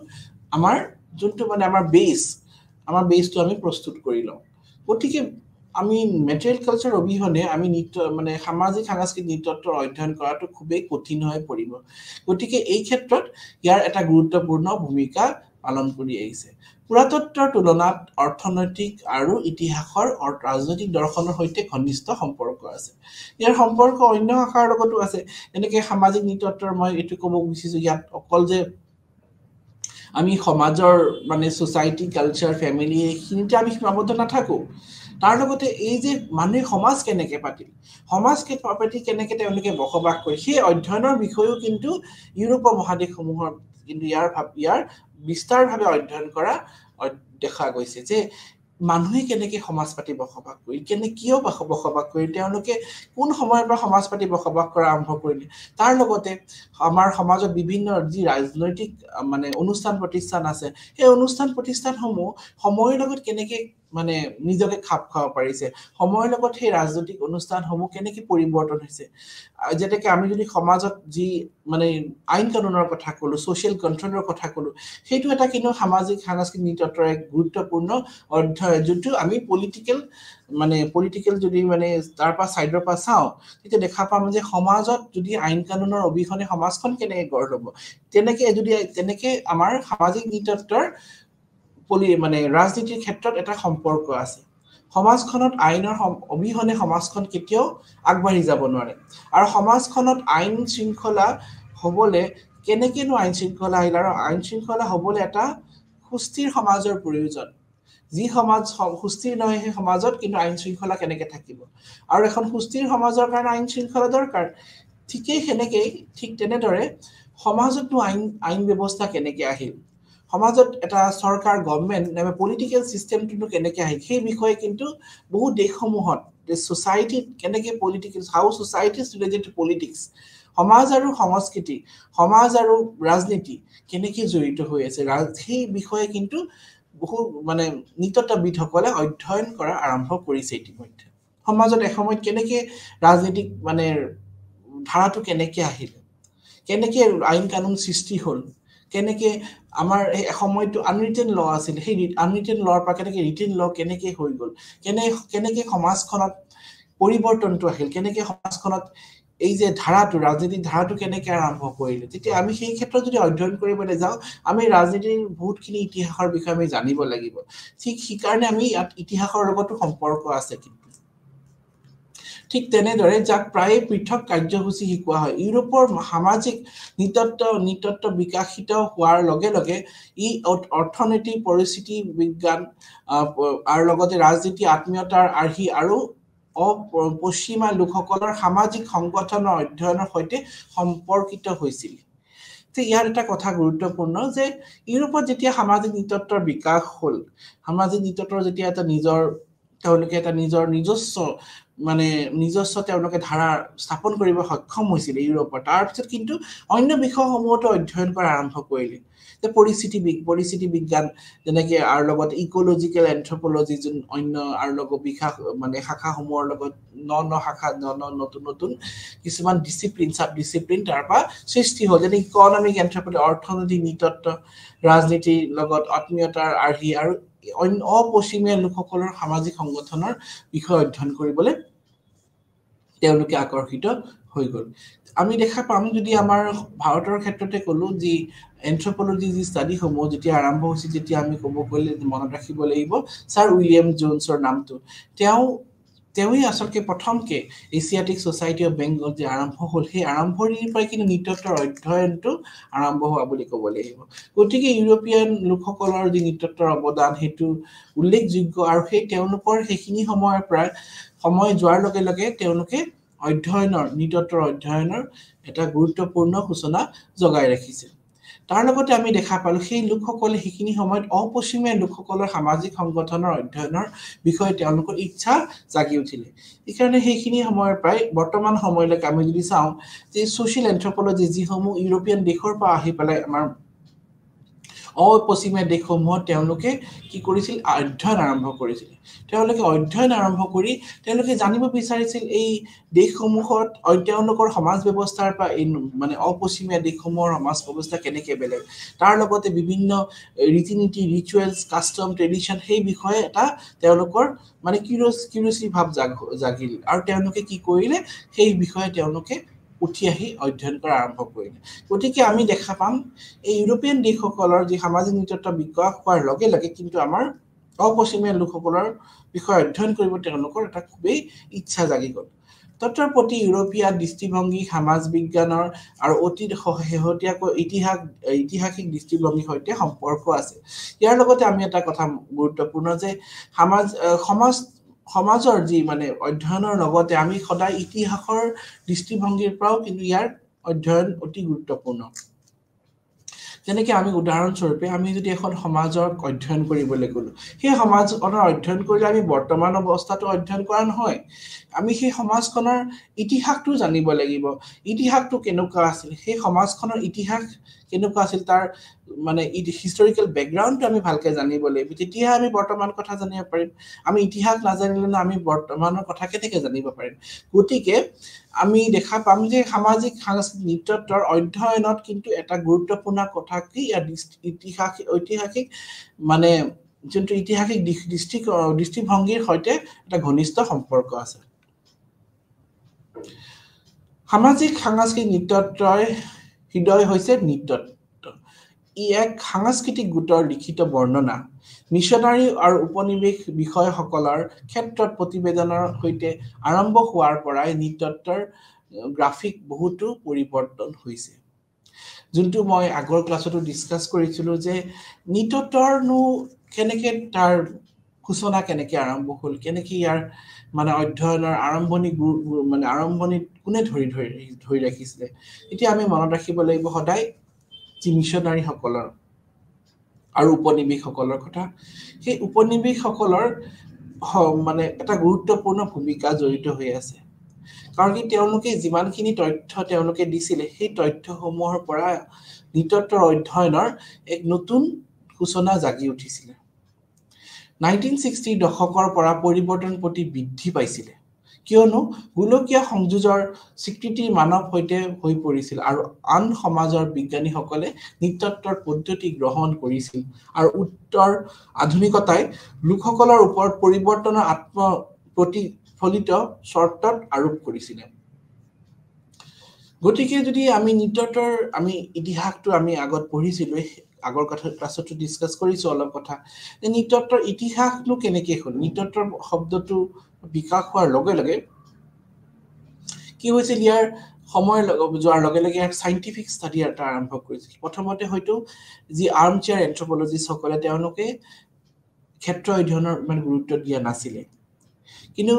আমাৰ যোনটো মানে আমাৰ বেছটো আমি প্ৰস্তুত কৰি লওঁ গতিকে আমি মেটেৰিয়েল কালচাৰ অবিহনে আমি মানে সামাজিক সাংস্কৃতিক নৃতত্বৰ অধ্যয়ন কৰাটো খুবেই কঠিন হৈ পৰিব গতিকে এই ক্ষেত্ৰত ইয়াৰ এটা গুৰুত্বপূৰ্ণ ভূমিকা পালন কৰি আহিছে পুৰাতত্ত্বৰ তুলনাত অৰ্থনৈতিক আৰু ইতিহাসৰ ৰাজনৈতিক দৰ্শনৰ সৈতে ঘনিষ্ঠ সম্পৰ্ক আছে ইয়াৰ সম্পৰ্ক অন্য শাখাৰ লগতো আছে এনেকৈ সামাজিক নৃতত্বৰ মই এইটো ক'ব বিচাৰিছো ইয়াত অকল যে আমি সমাজৰ মানে সোসাইটি কালচাৰ ফ্যামিলি এইখিনিতে আমি সীমাবদ্ধ নাথাকো তাৰ লগতে এই যে মানুহে সমাজ কেনেকৈ পাতিল পাতি কেনেকৈ তেওঁলোকে বসবাস কৰে সেই অধ্যয়নৰ বিষয়েও কিন্তু ইউৰোপৰ মহাদেশসমূহৰ কিন্তু ইয়াৰ বিস্তাৰভাৱে অধ্যয়ন কৰা দেখা গৈছে যে মানুহে কেনেকৈ সমাজ পাতি বসবাস কৰি কিয় বসবাস কৰি তেওঁলোকে কোন সময়ৰ পৰা সমাজ পাতি বসবাস কৰা আৰম্ভ কৰিলে তাৰ লগতে আমাৰ সমাজত বিভিন্ন যি ৰাজনৈতিক মানে অনুষ্ঠান প্ৰতিষ্ঠান আছে সেই অনুষ্ঠান প্ৰতিষ্ঠানসমূহ সময়ৰ লগত কেনেকৈ মানে নিজকে খাপ খাব পাৰিছে সময়ৰ লগত সেই ৰাজনৈতিক অনুষ্ঠানসমূহ কেনেকৈ পৰিৱৰ্তন হৈছে যেনেকৈ আমি যদি সমাজত যি মানে আইন কানুনৰ কথা ক'লো সোশ্যাল কন্ট্ৰলৰ কথা ক'লো সেইটো এটা কিন্তু সামাজিক সাংস্কৃতিক নৃতত্বৰ এক গুৰুত্বপূৰ্ণ অধ্যয়ন যোনটো আমি পলিটিকেল যদি মানে তাৰ পৰা সাইডৰ পৰা চাওঁ তেতিয়া দেখা পাম যে সমাজত যদি আইন কানুনৰ অবিহনে সমাজখন কেনেকৈ গঢ় ল'ব তেনেকৈ আমাৰ সামাজিক নৃতত্বৰ মানে ৰাজনীতিৰ ক্ষেত্ৰত এটা সম্পৰ্ক আছে সমাজখনত আইনৰ অবিহনে সমাজখন কেতিয়াও আগবাঢ়ি যাব নোৱাৰে আৰু সমাজখনত আইন শৃংখলা হ'বলে কেনেকেনো আইন শৃংখলা আহিল আৰু আইন শৃংখলা হ'বলে এটা সুস্থিৰ সমাজৰ প্ৰয়োজন যি সমাজ সুস্থিৰ নহয় সেই সমাজত কিন্তু আইন শৃংখলা কেনেকৈ থাকিব আৰু এখন সুস্থিৰ সমাজৰ কাৰণে আইন শৃংখলা দৰকাৰ ঠিক তেনেদৰে সমাজতো আইন ব্যৱস্থা কেনেকৈ আহিল সমাজত এটা সৰকাৰ গভৰ্নমেন্ট নাইবা পলিটিকেল সিস্টেমটো কেনেকৈ আহিল সেই বিষয়ে কিন্তু বহু দেশসমূহত সোসাইটি কেনেকৈ political how society is related to politics সমাজ আৰু সংস্কৃতি সমাজ আৰু ৰাজনীতি কেনেকৈ জড়িত হৈ আছে সেই বিষয়ে কিন্তু বহু মানে নৃতত্ববিদসকলে অধ্যয়ন কৰা আৰম্ভ কৰিছে ইতিমধ্যে সমাজত এসময়ত কেনেকৈ ৰাজনীতিক মানে ধাৰাটো কেনেকৈ আহিল কেনেকৈ আইন কানুন সৃষ্টি হ'ল কেনেকৈ আমাৰ এই সময়টো আনৰিটেন ল আছিল সেই আনৰিটেন লৰ পৰা কেনেকৈ ৰিটেন ল কেনেকৈ হৈ গ'ল কেনেকৈ সমাজখনত পৰিৱৰ্তনটো আহিল কেনেকৈ সমাজখনত এই যে ধাৰাটো ৰাজনীতিক ধাৰাটো কেনেকৈ আৰম্ভ কৰিলে তেতিয়া আমি সেই ক্ষেত্ৰত যদি অধ্যয়ন কৰিবলৈ যাওঁ আমি ৰাজনীতিৰ বহুতখিনি ইতিহাসৰ বিষয়ে আমি জানিব লাগিব ঠিক সেইকাৰণে আমি ইয়াত ইতিহাসৰ লগতো সম্পৰ্ক আছে কিন্তু ঠিক তেনেদৰে যাক প্ৰায়ে পৃথক কাৰ্যসূচী শিকোৱা হয় ইউৰোপৰ সামাজিক নৃতত্ব বিকাশিত হোৱাৰ লগে লগে ই অৰ্থনীতি পৰিস্থিতি বিজ্ঞান আৰু লগতে ৰাজনীতি আত্মীয়তাৰ আৰ্হি আৰু পশ্চিমা লোকসকলৰ সামাজিক সংগঠনৰ অধ্যয়নৰ সৈতে সম্পৰ্কিত হৈছিল ইয়াৰ এটা কথা গুৰুত্বপূৰ্ণ যে ইউৰোপত যেতিয়া সামাজিক নৃতত্বৰ বিকাশ হ'ল সামাজিক নৃতত্বৰ যেতিয়া এটা তেওঁলোকে এটা নিজস্ব তেওঁলোকে ধাৰা স্থাপন কৰিব সক্ষম হৈছিল ইউৰোপৰ তাৰ পিছত কিন্তু অন্য বিষয়সমূহতো অধ্যয়ন কৰা আৰম্ভ কৰিলে যে পৰিস্থিতি বিজ্ঞান যেনেকে আৰু লগত ইকোলজিক্যাল এন্থ্ৰোপলজি যোন অন্য আৰু লগত বিকাশ শাখাসমূহৰ লগত শাখা নতুন কিছুমান ডিসিপ্লিন সাব ডিসিপ্লিন তাৰপা সৃষ্টি হ'ল যেনে ইকোনমিক এন্থ্ৰোপলজি অৰ্থনৈতিক নৃতত্ব ৰাজনীতিৰ লগত আত্মীয়তাৰ আৰ্হি আৰু অপশ্চিমীয়া লোকসকলৰ সামাজিক সংগঠনৰ বিষয় অধ্যয়ন কৰিবলৈ তেওঁলোকে আকৰ্ষিত হৈ গ'ল আমি দেখা পাম যদি আমাৰ ভাৰতৰ ক্ষেত্ৰতে কলো যি এন্থ্ৰোপলজি যি ষ্টাডি সমূহ যেতিয়া আৰম্ভ হৈছিল যেতিয়া আমি ক'ব গ'লে মনত ৰাখিব লাগিব ছাৰ উইলিয়াম জোনছৰ নামটো তেওঁই আচলতে প্ৰথমকে এছিয়াটিক সোসাইটি অফ বেংগল যে আৰম্ভ হ'ল সেই আৰম্ভণিৰ পৰাই কিন্তু নৃতত্বৰ অধ্যয়নটো আৰম্ভ হোৱা বুলি ক'ব লাগিব গতিকে ইউৰোপিয়ান লোকসকলৰ যি নৃতত্বৰ অৱদান হেতু উল্লেখযোগ্য আৰু সেই তেওঁলোকৰ সেইখিনি সময়ৰ পৰা সময় যোৱাৰ লগে লগে তেওঁলোকে নৃতত্বৰ অধ্যয়নৰ এটা গুৰুত্বপূৰ্ণ সূচনা জগাই ৰাখিছে তাৰ লগতে আমি দেখা পালো সেই লোকসকলে সেইখিনি সময়ত অপশ্চিমীয়া লোকসকলৰ সামাজিক সংগঠনৰ অধ্যয়নৰ বিষয়ে তেওঁলোকৰ ইচ্ছা জাগি উঠিলে এইকাৰণে সেইখিনি সময়ৰ প্ৰায় বৰ্তমান সময়লৈকে আমি যদি চাওঁ যে সোশ্যাল এন্থ্ৰোপলজি যিসমূহ ইউৰোপিয়ান দেশৰ পৰা আহি পেলাই আমাৰ অপশ্চিমীয়া দেশসমূহত তেওঁলোকে কি কৰিছিল অধ্যয়ন আৰম্ভ কৰিছিল তেওঁলোকে অধ্যয়ন আৰম্ভ কৰি তেওঁলোকে জানিব বিচাৰিছিল এই দেশসমূহত তেওঁলোকৰ সমাজ ব্যৱস্থাৰ পৰা অপশ্চিমীয়া দেশসমূহৰ সমাজ ব্যৱস্থা কেনেকৈ বেলেগ তাৰ লগতে বিভিন্ন ৰীতি-নীতি ৰিচুৱেলছ কাষ্টম ট্ৰেডিশন সেই বিষয়ে এটা তেওঁলোকৰ কিউৰিয়ছিটি ভাৱ জাগিল আৰু তেওঁলোকে কি কৰিলে সেই বিষয়ে তেওঁলোকে উঠি আহি অধ্যয়ন কৰা আৰম্ভ কৰিলে গতিকে আমি দেখা পাম এই ইউৰোপিয়ান দেশসকলৰ যি সামাজিক নৃতত্ব বিকাশ হোৱাৰ লগে লগে কিন্তু আমাৰ অপশ্চিমীয়া লোকসকলৰ বিষয়ে অধ্যয়ন কৰিব তেওঁলোকৰ এটা খুবেই ইচ্ছা জাগি গ'ল তত্ত্বৰ প্ৰতি ইউৰোপীয় দৃষ্টিভংগী সমাজ বিজ্ঞানৰ আৰু অতি শেহতীয়াকৈ ঐতিহাসিক দৃষ্টিভংগীৰ সৈতে সম্পৰ্ক আছে ইয়াৰ লগতে আমি এটা কথা গুৰুত্বপূৰ্ণ যে সমাজৰ যি অধ্যয়নৰ লগতে আমি সদায় ইতিহাসৰ দৃষ্টিভংগীৰ পৰাও কিন্তু ইয়াৰ অধ্যয়ন অতি গুৰুত্বপূৰ্ণ যেনেকৈ আমি উদাহৰণস্বৰূপে আমি যদি এখন সমাজৰ অধ্যয়ন কৰিবলৈ গ'লো সেই সমাজখনৰ অধ্যয়ন কৰিলে আমি বৰ্তমান অৱস্থাটো অধ্যয়ন কৰা নহয় আমি সেই সমাজখনৰ ইতিহাসটো জানিব লাগিব ইতিহাসটো কেনেকুৱা আছিল সেই সমাজখনৰ ইতিহাস কেনেকুৱা আছিল তাৰ হিষ্টৰিকেল বেকগ্ৰাউণ্ডটো আমি ভালকৈ জানিব লাগিব তেতিয়া আমি বৰ্তমান কথা জানিব পাৰিম আমি ইতিহাস নাজানিলে আমি বৰ্তমানৰ কথা কেনেকৈ জানিব পাৰিম গতিকে আমি দেখা পাম যে সামাজিক সাংস্কৃতিক নৃতত্বৰ অধ্যয়নত কিন্তু এটা গুৰুত্বপূৰ্ণ কথা কি ঐতিহাসিক যোনটো ইতিহাসিক দৃষ্টিভংগীৰ সৈতে এটা ঘনিষ্ঠ সম্পৰ্ক আছে সামাজিক সাংস্কৃতিক নৃতত্বৰ হৃদয় হৈছে নৃতত্ব ই এক সাংস্কৃতিক গোটৰ লিখিত বৰ্ণনা মিছনাৰী আৰু উপনিৱেশ বিষয়সকলৰ ক্ষেত্ৰত প্ৰতিবেদনৰ সৈতে আৰম্ভ হোৱাৰ পৰাই নৃতত্বৰ গ্ৰাফিক বহুতো পৰিৱৰ্তন হৈছে যোনটো মই আগৰ ক্লাছতো ডিসকাস কৰিছিলো যে নৃতত্বৰনো কেনেকৈ তাৰ সূচনা কেনেকৈ আৰম্ভ হ'ল কেনেকৈ ইয়াৰ অধ্যয়নৰ আৰম্ভণি কোনে ধৰি ৰাখিছিলে এতিয়া আমি মনত ৰাখিব লাগিব সদায় যি মিছনাৰীসকলৰ আৰু উপনিৱেশসকলৰ কথা সেই উপনিৱেশসকলৰ এটা গুৰুত্বপূৰ্ণ ভূমিকা জড়িত হৈ আছে কাৰণ কি তেওঁলোকে যিমানখিনি তথ্য তেওঁলোকে দিছিলে সেই তথ্যসমূহৰ পৰা নৃতত্বৰ অধ্যয়নৰ এক নতুন সূচনা জাগি উঠিছিলে 1960 দশকৰ পৰা পৰিৱৰ্তন প্ৰতি বৃদ্ধি পাইছিলে কিয়নো গোলকীয় সংযোজৰ স্বীকৃতিৰ মানৱ সৈতে হৈ পৰিছিল আৰু আন সমাজৰ বিজ্ঞানীসকলে নৃতত্বৰ পদ্ধতি গ্ৰহণ কৰিছিল আৰু উত্তৰ আধুনিকতাই লোকসকলৰ ওপৰত পৰিৱৰ্তনৰ প্ৰতিফলিত চৰ্তত আৰোপ কৰিছিলে গতিকে যদি আমি নৃতত্বৰ ইতিহাসটো আমি আগত পঢ়িছিলোঁ আগৰ কথা ক্লাছতো ডিসকাস কৰিছো অলপ কথা যে নৃতত্বৰ ইতিহাসটো কেনেকৈ হ'ল নৃতত্বৰ শব্দটো বিকাশ হোৱাৰ লগে লগে কি হৈছিল ইয়াৰ সময় যোৱাৰ লগে লগে ইয়াৰ সাইন্টিফিক ষ্টাডি এটা আৰম্ভ কৰিছিল প্ৰথমতে হয়তো যি আৰ্ম চেয়াৰ এন্থ্ৰোপলজিষ্ট সকলে তেওঁলোকে ক্ষেত্ৰ অধ্যয়নৰ মানে গুৰুত্ব দিয়া নাছিলে কিন্তু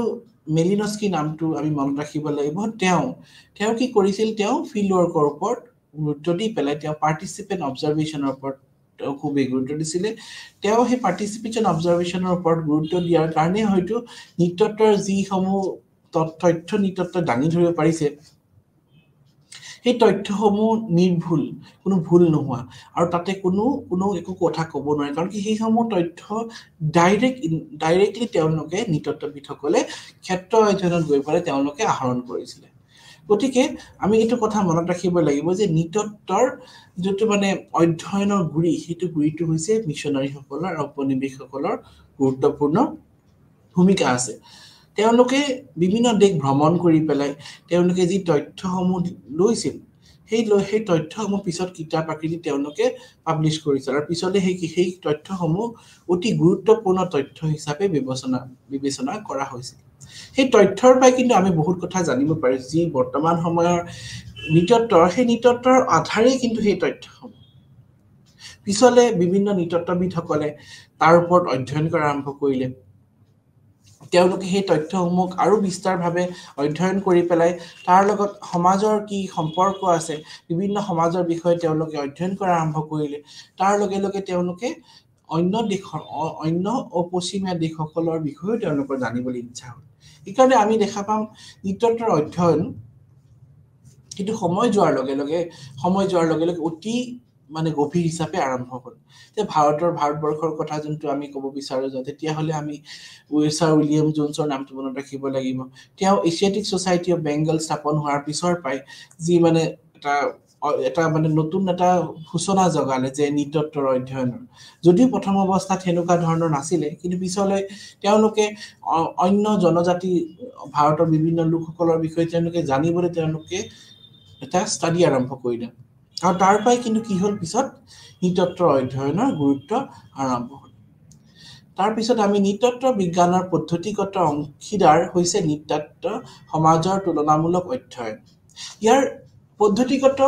মেলিনস্কি নামটো আমি মনত ৰাখিব লাগিব তেওঁ কি কৰিছিল তেওঁ ফিল্ড ৱৰ্কৰ ওপৰত গুৰুত্ব দি পেলাই তেওঁ পাৰ্টিসিপেন্ট অবজাৰভেশনৰ ওপৰত খুব গুৰুত্ব দিছিলে তেওঁ সেই পাৰ্টিসিপেশন অবজাৰভেশনৰ ওপৰত গুৰুত্ব দিয়াৰ কাৰণে হয়তো নৃতত্বৰ যি সমূহ তথ্য নৃতত্ব দাঙি ধৰিব পাৰিছে সেই তথ্যসমূহ নিৰ্ভুল কোনো ভুল নোহোৱা আৰু তাতে কোনো একো কথা ক'ব নোৱাৰে কাৰণ কি সেই সমূহ তথ্য ডাইৰেক্টলি তেওঁলোকে নৃতত্ত্ববিদসকলে ক্ষেত্ৰ অধ্যয়নত গৈ পেলাই তেওঁলোকে আহৰণ কৰিছিলে গতিকে আমি এইটো কথা মনত ৰাখিব লাগিব যে নৃতত্ত্বৰ যেটো মানে অধ্যয়নৰ গুৰি সেইটো গুৰিটো হৈছে মিশনাৰীসকলৰ আৰু উপনিবেশসকলৰ গুৰুত্বপূৰ্ণ ভূমিকা আছে তেওঁলোকে বিভিন্ন দেশ ভ্ৰমণ কৰি পেলাই তেওঁলোকে যি তথ্যসমূহ লৈছিল সেই তথ্যসমূহ পিছত কিতাপ আকৃতি তেওঁলোকে পাবলিশ কৰিছিল আৰু পিছলে সেই তথ্যসমূহ অতি গুৰুত্বপূৰ্ণ তথ্য হিচাপে বিবেচনা কৰা হৈছিল সেই তথ্যৰ পৰাই কিন্তু আমি বহুত কথা জানিব পাৰিছো যি বৰ্তমান সময়ৰ নৃতত্ত্বৰ আধাৰে কিন্তু সেই তথ্যসমূহ পিছলে বিভিন্ন নৃতত্ত্ববিদসকলে তাৰ ওপৰত অধ্যয়ন কৰা আৰম্ভ কৰিলে তেওঁলোকে সেই তথ্যসমূহ আৰু বিস্তাৰভাৱে অধ্যয়ন কৰি পেলাই তাৰ লগত সমাজৰ কি সম্পৰ্ক আছে বিভিন্ন সমাজৰ বিষয়ে তেওঁলোকে অধ্যয়ন কৰা আৰম্ভ কৰিলে তাৰ লগে লগে তেওঁলোকে অন্য অপশ্চিমীয়া দেশসকলৰ বিষয়ে তেওঁলোকৰ জানিবলৈ ইচ্ছা হ'ল এইকাৰণে আমি দেখা পাম নৃতত্ত্বৰ অধ্যয়ন কিন্তু সময় যোৱাৰ লগে লগে অতি মানে গভীৰ হিচাপে আৰম্ভ হ'ল যে ভাৰতবৰ্ষৰ কথা যোনটো আমি ক'ব বিচাৰো তেতিয়া হলে আমি ছাৰ উইলিয়াম জোনছৰ নামটো মনত ৰাখিব লাগিব তেওঁ এছিয়াটিক সোসাইটি অফ বেংগল স্থাপন হোৱাৰ পিছৰ পাই যি মানে এটা মানে নতুন এটা সূচনা জগালে যে নৃতত্ত্বৰ অধ্যয়নৰ যদিও প্ৰথম অৱস্থাত হেনুকা ধৰণৰ নাছিলে কিন্তু পিছলৈ তেওঁলোকে অন্য জনজাতি ভাৰতৰ বিভিন্ন লোকসকলৰ বিষয়ে তেওঁলোকে জানিবলৈ তেওঁলোকে এটা ষ্টাডি আৰম্ভ কৰিলে আৰু তাৰ পৰাই কিন্তু কি হ'ল পিছত নৃতত্ত্বৰ অধ্যয়নৰ গুৰুত্ব আৰম্ভ হ'ল তাৰ পিছত আমি নৃতত্ত্ব বিজ্ঞানৰ পদ্ধতিগত অংশীদাৰ হৈছে নৃতত্ত্ব সমাজৰ তুলনামূলক অধ্যয়ন ইয়াৰ পদ্ধতিগত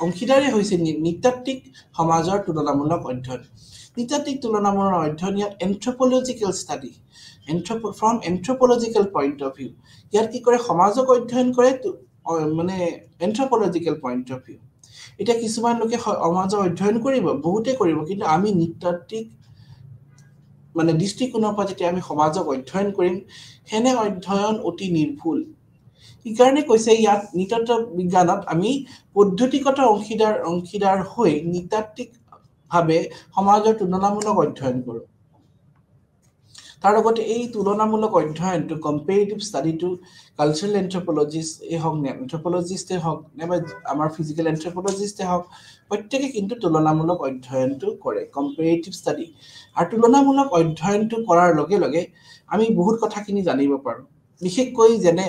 অংশীদাৰে হৈছে নৃতাত্ত্বিক সমাজৰ তুলনামূলক অধ্যয়ন নৃতাত্ত্বিক তুলনামূলক অধ্যয়ন ইয়াত এন্থ্ৰোপলজিক্যাল study from anthropological point of view ইয়াত কি কৰে সমাজক অধ্যয়ন কৰে মানে anthropological point of view এটা কিছুমান লোকে সমাজৰ অধ্যয়ন কৰিব বহুতে কৰিব কিন্তু আমি নৃতাত্ত্বিক মানে দৃষ্টিকোণৰ পৰা যেতিয়া আমি সমাজক অধ্যয়ন কৰিম হেনে অধ্যয়ন অতি নিৰ্ভুল ইকাৰণে কৈছে ইয়াত নৃতত্ত্ব বিজ্ঞানত আমি পদ্ধতিগত অংশীদাৰ হৈ নৃতাত্ত্বিক ভাৱে সমাজৰ তুলনামূলক অধ্যয়ন কৰো তাৰ লগতে এই তুলনামূলক অধ্যয়নটো কম্পেৰেটিভ ষ্টাডিটো কালচাৰেল এন্থ্ৰোপলজিষ্ট এন্থ্ৰোপলজিষ্টে হওক নাইবা আমাৰ ফিজিক্যাল এন্থ্ৰোপলজিষ্টে হওক প্ৰত্যেকে কিন্তু তুলনামূলক অধ্যয়নটো কৰে কম্পেৰেটিভ ষ্টাডি আৰু তুলনামূলক অধ্যয়নটো কৰাৰ লগে লগে আমি বহুত কথাখিনি জানিব পাৰো বিশেষকৈ যেনে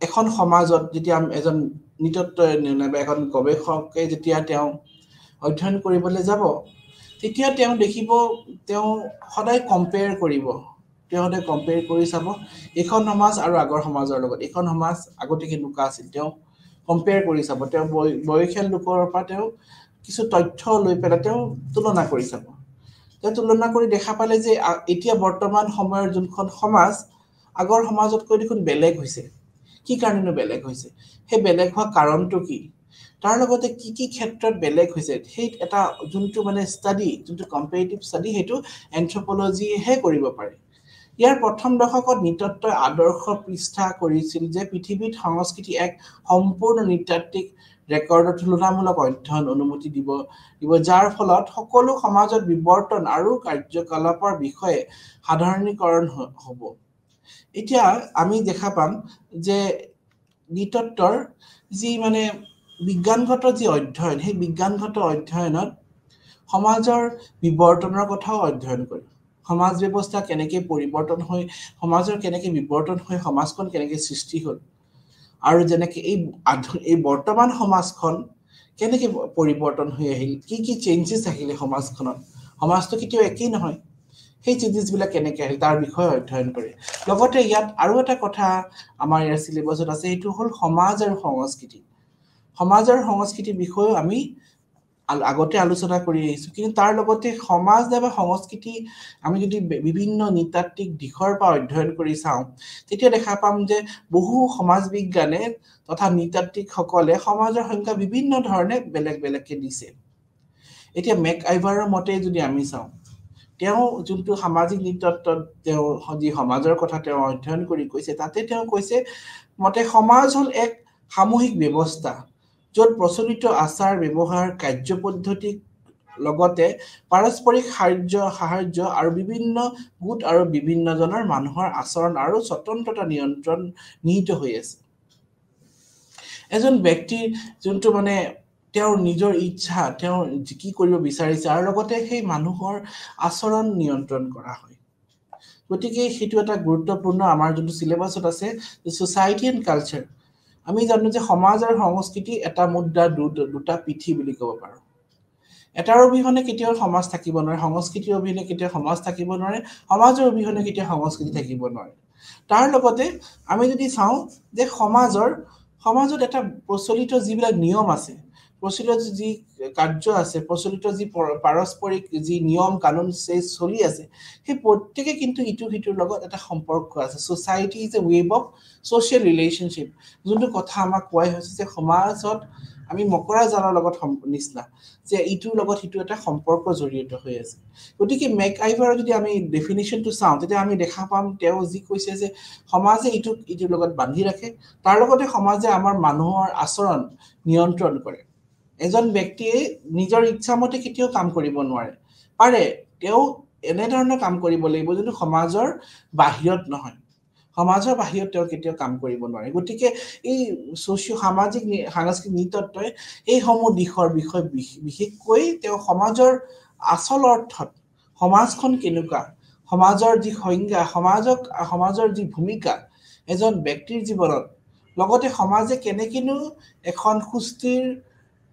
এখন সমাজত যেতিয়া এজন নৃতত্ত্ব নাইবা এখন গৱেষকে যেতিয়া তেওঁ অধ্যয়ন কৰিবলৈ যাব তেতিয়া তেওঁ দেখিব তেওঁ সদায় কম্পেয়াৰ কৰিব কৰি চাব এখন সমাজ আৰু আগৰ সমাজৰ লগত এখন সমাজ আগতে কেনেকুৱা আছিল তেওঁ কম্পেয়াৰ কৰি চাব তেওঁ বয়সীয়াল লোকৰ পৰা তেওঁ কিছু তথ্য লৈ পেলাই তেওঁ তুলনা কৰি চাব তেওঁ তুলনা কৰি দেখা পালে যে এতিয়া বৰ্তমান সময়ৰ যোনখন সমাজ আগৰ সমাজতকৈ দেখোন বেলেগ হৈছে কি কাৰণেনো বেলেগ হৈছে সেই বেলেগ হোৱা কাৰণটো কি তাৰ লগতে কি ক্ষেত্ৰত বেলেগ হৈছে সেই এটা যোনটো মানে ষ্টাডি যোনটো কম্পেৰেটিভ ষ্টাডি হেতু এন্থ্ৰোপলজিহে কৰিব পাৰে ইয়াৰ প্ৰথম দশকত নৃতত্ত্বই আদৰ্শ পৃষ্ঠা কৰিছিল যে পৃথিৱীত সংস্কৃতি এক সম্পূৰ্ণ নৃতাত্ত্বিক ৰেকৰ্ডৰ তুলনামূলক অধ্যয়ন অনুমতি দিব যাৰ ফলত সকলো সমাজত বিৱৰ্তন আৰু কাৰ্যকলাপৰ বিষয়ে সাধাৰণীকৰণ হ'ব এতিয়া আমি দেখা পাম যে নৃতত্ত্বৰ যি মানে বিজ্ঞানগত যি অধ্যয়ন সেই বিজ্ঞানগত অধ্যয়নত সমাজৰ বিৱৰ্তনৰ কথাও অধ্যয়ন কৰে সমাজ ব্যৱস্থা কেনেকৈ পৰিৱৰ্তন হৈ সমাজৰ কেনেকৈ বিৱৰ্তন হৈ সমাজখন কেনেকৈ সৃষ্টি হ'ল আৰু যেনেকৈ এই বৰ্তমান সমাজখন কেনেকৈ পৰিৱৰ্তন হৈ আহিল কি চেঞ্জেছ আহিলে সমাজখনত সমাজটো কেতিয়াও একেই নহয় সেই চেঞ্জেছবিলাক কেনেকৈ আহিল তাৰ বিষয়ে অধ্যয়ন কৰে লগতে ইয়াত আৰু এটা কথা আমাৰ ইয়াৰ চিলেবাছত আছে এইটো হ'ল সমাজ আৰু সংস্কৃতি সমাজ আৰু সংস্কৃতিৰ বিষয়েও আমি আগতে আলোচনা কৰি আহিছোঁ কিন্তু তাৰ লগতে সমাজ বা সংস্কৃতি আমি যদি বিভিন্ন নৃতাত্ত্বিক দিশৰ পৰা অধ্যয়ন কৰি চাওঁ তেতিয়া দেখা পাম যে বহু সমাজ বিজ্ঞানে তথা নৃতাত্ত্বিকসকলে সমাজৰ সংখ্যা বিভিন্ন ধৰণে বেলেগ বেলেগকৈ দিছে এতিয়া মেক আইভাৰৰ মতে যদি আমি চাওঁ তেওঁ যোনটো সামাজিক নৃতত্ত্বত তেওঁ যি সমাজৰ কথা তেওঁ অধ্যয়ন কৰি কৈছে তাতে তেওঁ কৈছে মতে সমাজ হ'ল এক সামূহিক ব্যৱস্থা য'ত প্ৰচলিত আচাৰ ব্যৱহাৰ কাৰ্যপদ্ধতিক লগতে পাৰস্পৰিক সাহায্য আৰু বিভিন্ন গোট আৰু বিভিন্নজনৰ মানুহৰ আচৰণ আৰু স্বতন্ত্ৰতা নিয়ন্ত্ৰণ নিহিত হৈ আছে এজন ব্যক্তিৰ যোনটো মানে তেওঁৰ নিজৰ ইচ্ছা তেওঁ কি কৰিব বিচাৰিছে আৰু লগতে সেই মানুহৰ আচৰণ নিয়ন্ত্ৰণ কৰা হয় গতিকে সেইটো এটা গুৰুত্বপূৰ্ণ আমাৰ যোনটো চিলেবাছত আছে ছ'চাইটি এণ্ড কালচাৰ আমি জানো যে সমাজ আৰু সংস্কৃতি এটা মুদ্ৰাৰ দুটা পিঠি বুলি ক'ব পাৰোঁ এটাৰ অবিহনে কেতিয়াও সমাজ থাকিব নোৱাৰে সংস্কৃতিৰ অবিহনে কেতিয়াও সমাজ থাকিব নোৱাৰে সমাজৰ অবিহনে কেতিয়াও সংস্কৃতি থাকিব নোৱাৰে তাৰ লগতে আমি যদি চাওঁ যে সমাজত এটা প্ৰচলিত যিবিলাক নিয়ম আছে প্ৰচলিত যি কাৰ্য আছে প্ৰচলিত যি পাৰস্পৰিক যি নিয়ম কানুন চলি আছে সেই প্ৰত্যেকে কিন্তু ইটো সিটোৰ লগত এটা সম্পৰ্ক আছে society is a web of social relationship যোনটো কথা আমাক কোৱাই হৈছে যে সমাজত আমি মকৰা জালৰ লগত নিচিনা যে ইটোৰ লগত সিটো এটা সম্পৰ্ক জড়িত হৈ আছে গতিকে মেক আইভাৰৰ যদি আমি ডেফিনিশ্যনটো চাওঁ তেতিয়া আমি দেখা পাম তেওঁ যি কৈছে যে সমাজে ইটোৰ লগত বান্ধি ৰাখে তাৰ লগতে সমাজে আমাৰ মানুহৰ আচৰণ নিয়ন্ত্ৰণ কৰে এজন ব্যক্তিয়ে নিজৰ ইচ্ছামতে কেতিয়াও কাম কৰিব নোৱাৰে পাৰে তেওঁ এনেধৰণৰ কাম কৰিব লাগিব যোনটো সমাজৰ বাহিৰত নহয় সমাজৰ বাহিৰত তেওঁ কেতিয়াও কাম কৰিব নোৱাৰে গতিকে এই সামাজিক সাংস্কৃতিক নৃতত্ত্বই এইসমূহ দিশৰ বিষয়ে বিশেষকৈ তেওঁ সমাজৰ আচল অৰ্থত সমাজখন কেনেকুৱা সমাজৰ যি সংজ্ঞা সমাজৰ যি ভূমিকা এজন ব্যক্তিৰ জীৱনত লগতে সমাজে কেনেকেনো এখন সুস্থিৰ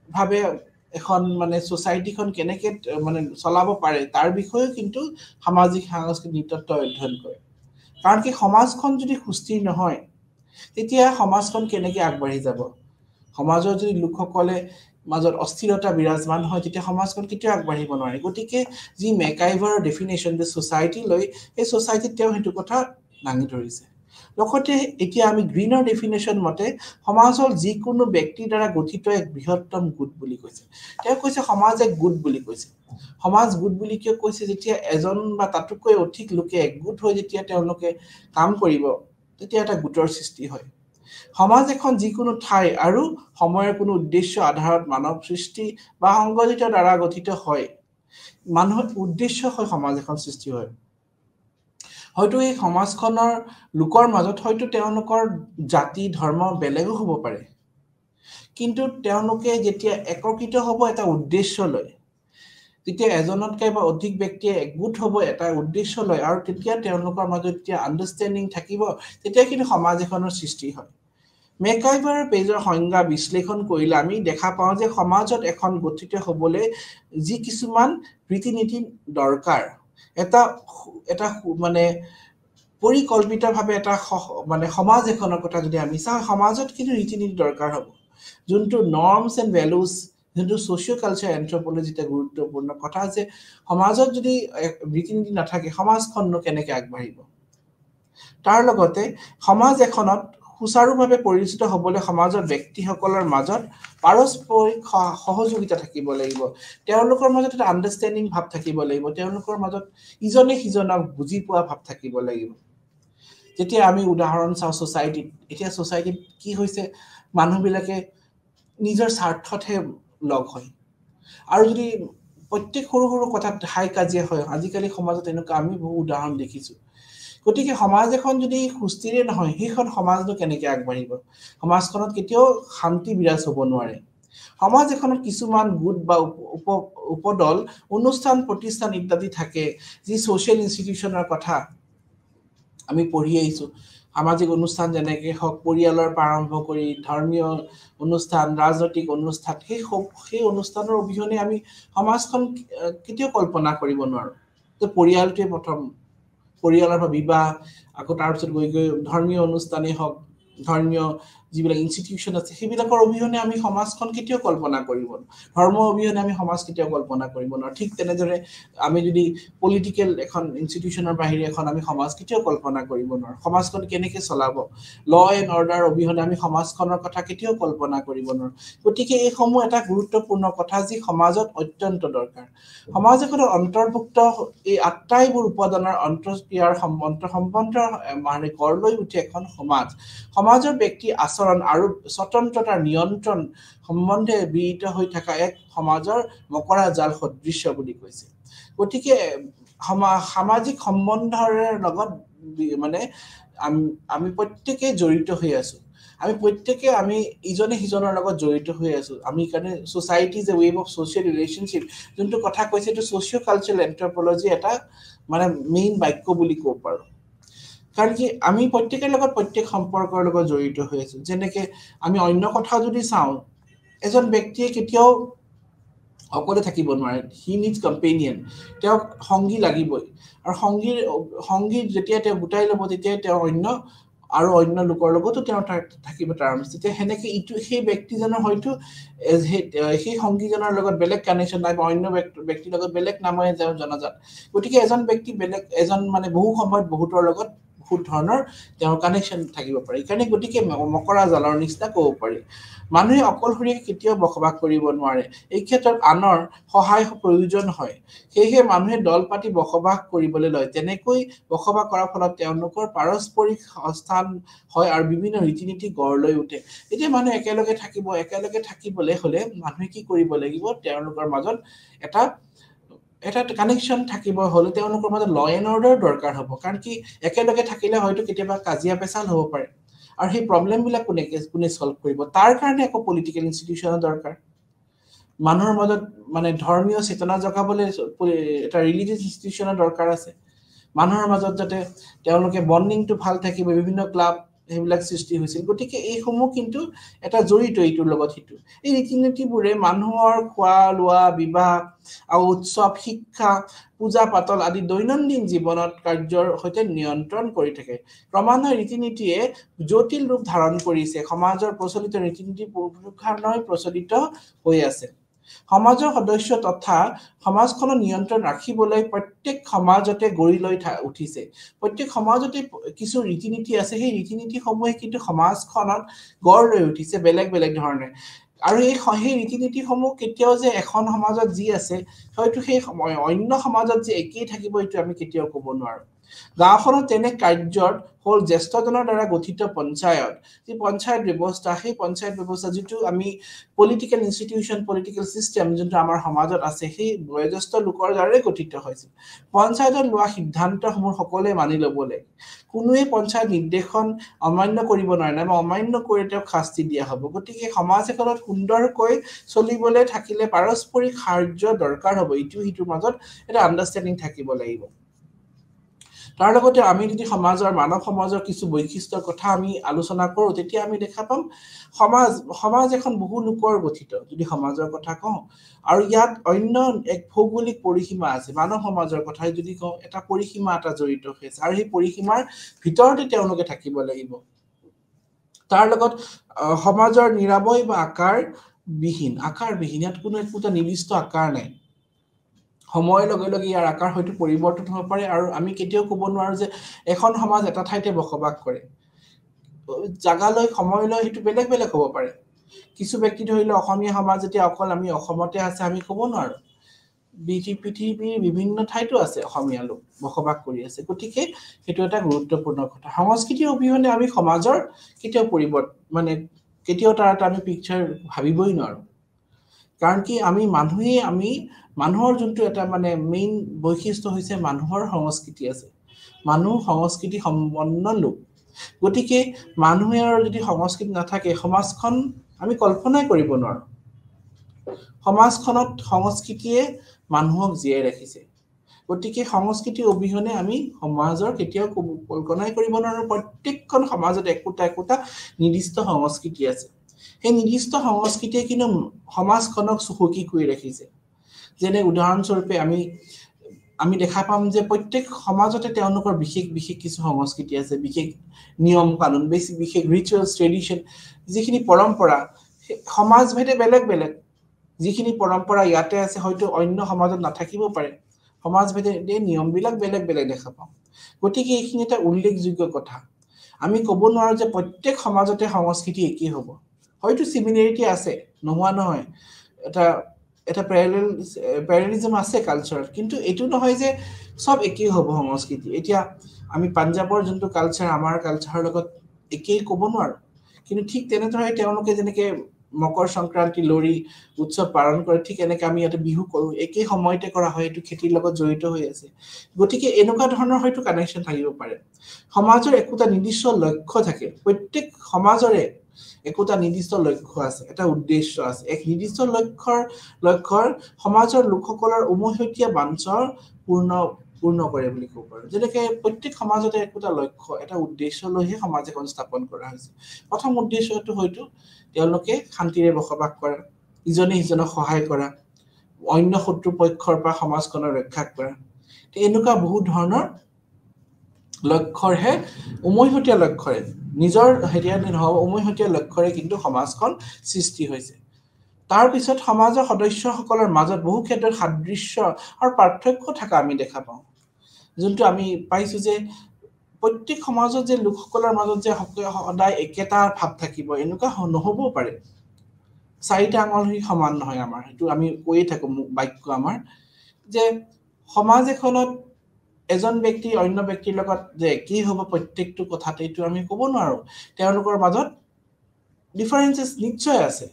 ভাৱে এখন মানে ছ'চাইটিখন কেনেকৈ মানে চলাব পাৰে তাৰ বিষয়েও কিন্তু সামাজিক সাংস্কৃতিক নৃতত্ত্ব অধ্যয়ন কৰে কাৰণ কি সমাজখন যদি সুস্থিৰ নহয় তেতিয়া সমাজখন কেনেকৈ আগবাঢ়ি যাব সমাজৰ যদি লোকসকলে মাজত অস্থিৰতা বিৰাজমান হয় তেতিয়া সমাজখন কেতিয়াও আগবাঢ়িব নোৱাৰে গতিকে যি মেকাইভাৰৰ ডেফিনেশ্যন যে ছ'চাইটি লৈ সেই ছ'চাইটিত তেওঁ সেইটো কথা দাঙি ধৰিছে লগতে এতিয়া আমি গ্ৰীনৰ ডেফিনেশ্যন মতে সমাজ হ'ল যিকোনো ব্যক্তিৰ দ্বাৰা গঠিত এক বৃহত্তম গোট বুলি কৈছে তেওঁ কৈছে সমাজ এক গোট বুলি কৈছে সমাজ গোট বুলি কিয় কৈছে যেতিয়া এজন বা তাতোকৈ অধিক লোকে একগোট হৈ যেতিয়া তেওঁলোকে কাম কৰিব তেতিয়া এটা গোটৰ সৃষ্টি হয় সমাজ এখন যিকোনো ঠাই আৰু সময়ৰ কোনো উদ্দেশ্য আধাৰত মানৱ সৃষ্টি বা সংগঠিত দ্বাৰা গঠিত হয় মানুহৰ উদ্দেশ্য হয় সমাজ এখন সৃষ্টি হয় হয়তো এই সমাজখনৰ লোকৰ মাজত হয়তো তেওঁলোকৰ জাতি ধৰ্ম বেলেগো হ'ব পাৰে কিন্তু তেওঁলোকে যেতিয়া একত্ৰিত হ'ব এটা উদ্দেশ্য লয় তেতিয়া এজনতকৈ বা অধিক ব্যক্তিয়ে একগোট হ'ব এটা উদ্দেশ্য লয় আৰু তেতিয়া তেওঁলোকৰ মাজত যেতিয়া আণ্ডাৰষ্টেণ্ডিং থাকিব তেতিয়া কিন্তু সমাজ এখনৰ সৃষ্টি হয় মেকাইভাৰৰ পেজৰ সংজ্ঞা বিশ্লেষণ কৰিলে আমি দেখা পাওঁ যে সমাজত এখন গঠিত হ'বলৈ যি কিছুমান ৰীতি নীতি দৰকাৰ এটা মানে পৰিকল্পিতভাৱে এটা মানে সমাজ এখনৰ কথা যদি আমি চাওঁ সমাজত কিন্তু ৰীতি নীতি দৰকাৰ হ'ব যোনটো নৰ্মছ এণ্ড ভেলুজ যোনটো ছ'চিঅ' কালচাৰ এন্থ্ৰপলজিতে গুৰুত্বপূৰ্ণ কথা যে সমাজত যদি ৰীতি নীতি নাথাকে সমাজখননো কেনেকৈ আগবাঢ়িব তাৰ লগতে সমাজ এখনত সুচাৰুভাৱে পৰিচিত হ'বলৈ সমাজৰ ব্যক্তিসকলৰ মাজত পাৰস্পৰিক সহযোগিতা থাকিব লাগিব তেওঁলোকৰ মাজত এটা আণ্ডাৰষ্টেণ্ডিং ভাৱ থাকিব লাগিব তেওঁলোকৰ মাজত ইজনে সিজনক বুজি পোৱা ভাৱ থাকিব লাগিব যেতিয়া আমি উদাহৰণ চাওঁ ছ'চাইটিত এতিয়া ছ'চাইটিত কি হৈছে মানুহবিলাকে নিজৰ স্বাৰ্থতহে লগ হয় আৰু যদি প্ৰত্যেক সৰু সৰু কথাত হাই কাজিয়া হয় আজিকালি সমাজত এনেকুৱা আমি বহু উদাহৰণ দেখিছোঁ গতিকে সমাজ এখন যদি সুস্থিৰে নহয় সেইখন সমাজনো কেনেকৈ আগবাঢ়িব সমাজখনত কেতিয়াও শান্তি বিৰাজ হ'ব নোৱাৰে সমাজ এখনত কিছুমান গোট বা উপদল অনুষ্ঠান প্ৰতিষ্ঠান ইত্যাদি থাকে যি ছ'চিয়েল ইনষ্টিটিউশ্যনৰ কথা আমি পঢ়ি আহিছোঁ সামাজিক অনুষ্ঠান যেনেকৈ হওক পৰিয়ালৰ পৰা আৰম্ভ কৰি ধৰ্মীয় অনুষ্ঠান ৰাজনৈতিক অনুষ্ঠান সেই অনুষ্ঠানৰ অবিহনে আমি সমাজখন কেতিয়াও কল্পনা কৰিব নোৱাৰোঁ তো পৰিয়ালটোৱে প্ৰথম পৰিয়ালৰ পৰা বিবাহ আকৌ তাৰপিছত গৈ গৈ ধৰ্মীয় অনুষ্ঠানেই হওক ধৰ্মীয় যিবিলাক ইনষ্টিটিউচন আছে সেইবিলাকৰ অবিহনে আমি সমাজখন কেতিয়াও কল্পনা কৰিব ধৰ্ম অবিহনে আমি সমাজ কেতিয়াও কল্পনা কৰিব নোৱাৰো ঠিক তেনেদৰে আমি যদি পলিটিকেল এখন ইনষ্টিটিউচনৰ বাহিৰে এখন আমি সমাজ কেতিয়াও কল্পনা কৰিব নোৱাৰো সমাজখন কেনেকৈ চলাব ল এণ্ড অৰ্ডাৰ অবিহনে আমি সমাজখনৰ কথা কেতিয়াও কল্পনা কৰিব নোৱাৰো গতিকে এই সমূহ এটা গুৰুত্বপূৰ্ণ কথা যি সমাজত অত্যন্ত দৰকাৰ সমাজ এখনৰ অন্তৰ্ভুক্ত এই আটাইবোৰ উপাদানৰ অন্তঃক্ৰিয়াৰ সম্বন্ধ মানে গঢ় লৈ উঠে এখন সমাজৰ ব্যক্তি আচৰণ আৰু স্বতন্ত্ৰতাৰ নিয়ন্ত্ৰণ সম্বন্ধে বিহিত হৈ থকা এক সমাজৰ মকৰা জাল সদৃশ্য বুলি কৈছে গতিকে সামাজিক সম্বন্ধৰ লগত মানে আমি প্ৰত্যেকে জড়িত হৈ আছো আমি প্ৰত্যেকে আমি ইজনে সিজনৰ লগত জড়িত হৈ আছো আমি কাৰণে society is a web of social relationship যোনটো কথা কৈছে এইটো সোশিও কালচাৰেল এন্থ্ৰোপলজি এটা মানে মেইন বাক্য বুলি ক'ব পাৰো কাৰণ কি আমি প্ৰত্যেকৰ লগত প্ৰত্যেক সম্পৰ্কৰ লগত জড়িত হৈ আছো যেনেকৈ আমি অন্য কথা যদি চাওঁ এজন ব্যক্তিয়ে কেতিয়াও অকলে থাকিব নোৱাৰে হি নিডছ কম্পেনিয়ন তেওঁক সংগী লাগিবই আৰু সংগী যেতিয়া তেওঁ গোটাই ল'ব তেতিয়া তেওঁ অন্য লোকৰ লগতো তেওঁ থাকিব তাৰ তেতিয়া সেনেকে ইটো সেই ব্যক্তিজনৰ হয়তো সেই সংগীজনৰ লগত বেলেগ কানেকশ্যন নাই বা অন্য ব্যক্তিৰ লগত বেলেগ নামেৰে তেওঁ জনাজাত গতিকে এজন ব্যক্তি বেলেগ এজন মানে বহু সময়ত বহুতৰ লগত বহুত ধৰণৰ তেওঁৰ কানেকশ্যন থাকিব পাৰে এইকাৰণে গতিকে মকৰা জালৰ নিচিনা ক'ব পাৰি মানুহে অকলশৰীয়াকৈ কেতিয়াও বসবাস কৰিব নোৱাৰে এই ক্ষেত্ৰত আনৰ সহায় প্ৰয়োজন হয় সেয়েহে মানুহে দল পাতি বসবাস কৰিবলৈ লয় তেনেকৈ বসবাস কৰাৰ ফলত তেওঁলোকৰ পাৰস্পৰিক স্থান হয় আৰু বিভিন্ন ৰীতি নীতি গঢ় লৈ উঠে এতিয়া মানুহ একেলগে থাকিবলৈ হলে মানুহে কি কৰিব লাগিব তেওঁলোকৰ মাজত এটা কানেকশ্যন থাকিব হলে তেওঁলোকৰ মাজত ল এণ্ড অৰ্ডাৰ দৰকাৰ হ'ব কাৰণ কি একেলগে থাকিলে হয়তো কেতিয়াবা কাজিয়া পেচাল হ'ব পাৰে আৰু সেই প্ৰবলেমবিলাক কোনে সলভ কৰিব তাৰ কাৰণে আকৌ পলিটিকেল ইনষ্টিটিউচনৰ দৰকাৰ মানুহৰ মাজত মানে ধৰ্মীয় চেতনা জগাবলৈ এটা ৰিলিজিয়াছ ইনষ্টিটিউচনৰ দৰকাৰ আছে মানুহৰ মাজত যাতে তেওঁলোকে বন্ডিংটো ভাল থাকিব বিভিন্ন ক্লাব সেইবিলাক সৃষ্টি হৈছিল গতিকে এইসমূহ কিন্তু এটা জড়িত এইটোৰ লগত সিটো এই ৰীতি নীতিবোৰে মানুহৰ খোৱা লোৱা বিবাহ আৰু উৎসৱ শিক্ষা পূজা পাতল আদি দৈনন্দিন জীৱনত কাৰ্যৰ সৈতে নিয়ন্ত্ৰণ কৰি থাকে ক্ৰমান্বয়ে ৰীতি নীতিয়ে জটিল ৰূপ ধাৰণ কৰিছে সমাজৰ প্ৰচলিত ৰীতি নীতি পুৰুষাৰ্থই প্ৰচলিত হৈ আছে সমাজৰ সদস্য তথা সমাজখনৰ নিয়ন্ত্ৰণ ৰাখিবলৈ প্ৰত্যেক সমাজতে গঢ়ি লৈ উঠিছে প্ৰত্যেক সমাজতে কিছু ৰীতি নীতি আছে সেই ৰীতি নীতিসমূহে কিন্তু সমাজখনত গঢ় লৈ উঠিছে বেলেগ বেলেগ ধৰণে আৰু এই ৰীতি নীতিসমূহ কেতিয়াও যে এখন সমাজত যি আছে হয়তো সেই অন্য সমাজত যে একেই থাকিব এইটো আমি কেতিয়াও ক'ব নোৱাৰো গাঁওখনত তেনে কাৰ্যত হ'ল জ্যেষ্ঠজনৰ দ্বাৰা গঠিত পঞ্চায়ত যি পঞ্চায়ত ব্যৱস্থা সেই পঞ্চায়ত ব্যৱস্থা যিটো আমি পলিটিকেল ইনষ্টিটিউচন পলিটিকেল চিষ্টেম যোনটো আমাৰ সমাজত আছে সেই বয়োজ্যেষ্ঠ লোকৰ দ্বাৰাই গঠিত হৈছিল পঞ্চায়তত লোৱা সিদ্ধান্তসমূহ সকলোৱে মানি ল'ব লাগে কোনোৱে পঞ্চায়ত নিৰ্দেশন অমান্য কৰিব নোৱাৰে নাইবা অমান্য কৰি তেওঁক শাস্তি দিয়া হ'ব গতিকে সমাজ এখনত সুন্দৰকৈ চলিবলৈ থাকিলে পাৰস্পৰিক সাহায্য দৰকাৰ হ'ব ইটো সিটোৰ মাজত এটা আণ্ডাৰষ্টেণ্ডিং থাকিব লাগিব তাৰ লগতে আমি যদি মানৱ সমাজৰ কিছু বৈশিষ্ট্যৰ কথা আমি আলোচনা কৰোঁ তেতিয়া আমি দেখা পাম সমাজ এখন বহু লোকৰ গঠিত যদি সমাজৰ কথা কওঁ আৰু ইয়াত অন্য এক ভৌগোলিক পৰিসীমা আছে মানৱ সমাজৰ কথা যদি কওঁ এটা পৰিসীমা এটা জড়িত হৈ আছে আৰু সেই পৰিসীমাৰ ভিতৰতে তেওঁলোকে থাকিব লাগিব তাৰ লগত সমাজৰ নিৰাময় বা আকাৰবিহীন ইয়াত কোনো একোটা নিৰ্দিষ্ট আকাৰ নাই সময়ৰ লগে লগে ইয়াৰ আকাৰ হয়তো পৰিৱৰ্তন হ'ব পাৰে আৰু আমি কেতিয়াও ক'ব নোৱাৰো যে এখন সমাজ এটা ঠাইতে বসবাস কৰে জাগালৈ সময়লৈ সেইটো বেলেগ বেলেগ হ'ব পাৰে কিছু ব্যক্তি ধৰিলে অসমীয়া সমাজ যেতিয়া অকল আমি অসমতে আছে আমি ক'ব নোৱাৰো পৃথিৱীৰ বিভিন্ন ঠাইতো আছে অসমীয়া লোক বসবাস কৰি আছে গতিকে সেইটো এটা গুৰুত্বপূৰ্ণ কথা সংস্কৃতিৰ অবিহনে আমি সমাজৰ কেতিয়াও মানে কেতিয়াও তাৰ এটা আমি পিকচাৰ ভাবিবই নোৱাৰো কাৰণ কি আমি মানুহৰ যোনটো এটা মানে মেইন বৈশিষ্ট্য হৈছে মানুহৰ সংস্কৃতি আছে মানুহ সংস্কৃতি সম্পন্ন লোক গতিকে মানুহৰ যদি সংস্কৃতি নাথাকে সমাজখন আমি কল্পনাই কৰিব নোৱাৰো সমাজখনত সংস্কৃতিয়ে মানুহক জীয়াই ৰাখিছে গতিকে সংস্কৃতি অবিহনে আমি সমাজৰ কেতিয়াও কল্পনাই কৰিব নোৱাৰো প্ৰত্যেকখন সমাজত একোটা নিৰ্দিষ্ট সংস্কৃতি আছে সেই নিৰ্দিষ্ট সংস্কৃতিয়ে কিন্তু সমাজখনক চহকী কৰি ৰাখিছে যেনে উদাহৰণস্বৰূপে আমি আমি দেখা পাম যে প্ৰত্যেক সমাজতে তেওঁলোকৰ বিশেষ বিশেষ কিছু সংস্কৃতি আছে, বিশেষ নিয়ম কানুন, বিশেষ ৰিচুৱেলছ ট্ৰেডিশ্যন, যিখিনি পৰম্পৰা সমাজভেদে বেলেগ বেলেগ। যিখিনি পৰম্পৰা ইয়াতে আছে হয়তো অন্য সমাজত নাথাকিব পাৰে, সমাজভেদে এই নিয়মবিলাক বেলেগ বেলেগ দেখা পাওঁ। গতিকে এইখিনি এটা উল্লেখযোগ্য কথা। আমি ক'ব নোৱাৰো যে প্ৰত্যেক সমাজতে সংস্কৃতি একেই হ'ব, হয়তো সিমিলাৰিটি আছে, নোহোৱা নহয়, এটা প্যাৰেলালিজম আছে কালচাৰত, কিন্তু এইটো নহয় যে সব একেই হ'ব সংস্কৃতি। এতিয়া আমি পাঞ্জাবৰ যোনটো কালচাৰ আমাৰ কালচাৰৰ লগত একেই ক'ব নোৱাৰো, কিন্তু ঠিক তেনেদৰে তেওঁলোকে যেনেকে মকৰ সংক্ৰান্তি লোহৰী উৎসৱ পালন কৰে, ঠিক এনেকে আমি ইয়াতে বিহু কৰোঁ, একেই সময়তে কৰা হয়, এইটো খেতিৰ লগত জড়িত হৈ আছে। গতিকে এনেকুৱা ধৰণৰ হয়তো কানেকশ্যন থাকিব পাৰে। সমাজৰ একোটা নিৰ্দিষ্ট লক্ষ্য থাকে, প্ৰত্যেক সমাজৰে একোটা নিৰ্দিষ্ট লক্ষ্য আছে, এটা উদ্দেশ্য আছে। এক নিৰ্দিষ্ট লক্ষ্যৰ সমাজৰ লোকসকলৰ উমৈহতীয়া বাঞ্ছাৰ পূৰ্ণ কৰে বুলি ক'ব পাৰোঁ। যেনেকে প্ৰত্যেক সমাজতে একোটা লক্ষ্য, এটা উদ্দেশ্য লৈহে সমাজ এখন স্থাপন কৰা হৈছে। প্ৰথম উদ্দেশ্যটো হয়তো তেওঁলোকে শান্তিৰে বসবাস কৰা, ইজনে সিজনক সহায় কৰা, অন্য শত্ৰু পক্ষৰ পৰা সমাজখনৰ ৰক্ষা কৰা। এনেকুৱা বহুত ধৰণৰ লক্ষ্যৰহে, উমৈহতীয়া লক্ষ্যৰে, নিজৰ হেৰিয়া নহ'ব, উমৈহতীয়া লক্ষ্যৰে কিন্তু সমাজখন সৃষ্টি হৈছে। তাৰ পিছত সমাজৰ সদস্যসকলৰ মাজত বহু ক্ষেত্ৰত সাদৃশ্য আৰু পাৰ্থক্য থকা আমি দেখা পাওঁ। যোনটো আমি পাইছো যে প্ৰত্যেক সমাজত যে লোকসকলৰ মাজত যে সদায় একেটা ভাৱ থাকিব, এনেকুৱা নহ'বও পাৰে। চাৰিটা আঙুল সমান নহয় আমাৰ, সেইটো আমি কৈয়ে থাকো বাক্য আমাৰ, যে সমাজ এখনত এজন ব্যক্তি অন্য ব্যক্তিৰ লগত যে কি হ'ব প্ৰত্যেকটো কথাতে, এইটো আমি ক'ব নোৱাৰো। তেওঁলোকৰ মাজত ডিফাৰেন্সেছ নিশ্চয় আছে।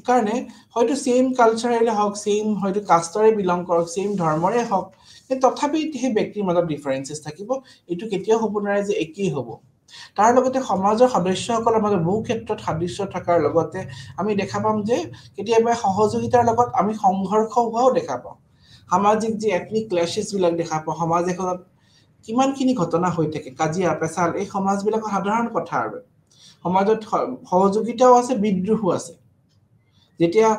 কাৰণে হয়তো সেম কালচাৰেলে হওক, সেম হয়তো কাষ্টৰে বিলং কৰক, সেম ধৰ্মৰে হওক, তথাপি সেই ব্যক্তিৰ মাজত ডিফাৰেন্সেছ থাকিব। এইটো কেতিয়াও হ'ব নোৱাৰে যে একেই হ'ব। তাৰ লগতে সমাজৰ সদস্যসকলৰ মাজত বহু ক্ষেত্ৰত সাদৃশ্য থকাৰ লগতে আমি দেখা পাম যে কেতিয়াবা সহযোগিতাৰ লগত আমি সংঘৰ্ষ হোৱাও দেখা পাওঁ। সামাজিক যি এথনিক ক্লেশেছ বিলাক দেখা পাওঁ, সমাজ এখনত কিমানখিনি ঘটনা হৈ থাকে, কাজিয়া পেচাল, এই সমাজবিলাকৰ সাধাৰণ কথা। আৰু সমাজত সহযোগিতাও আছে, বিদ্ৰোহো আছে। যেতিয়া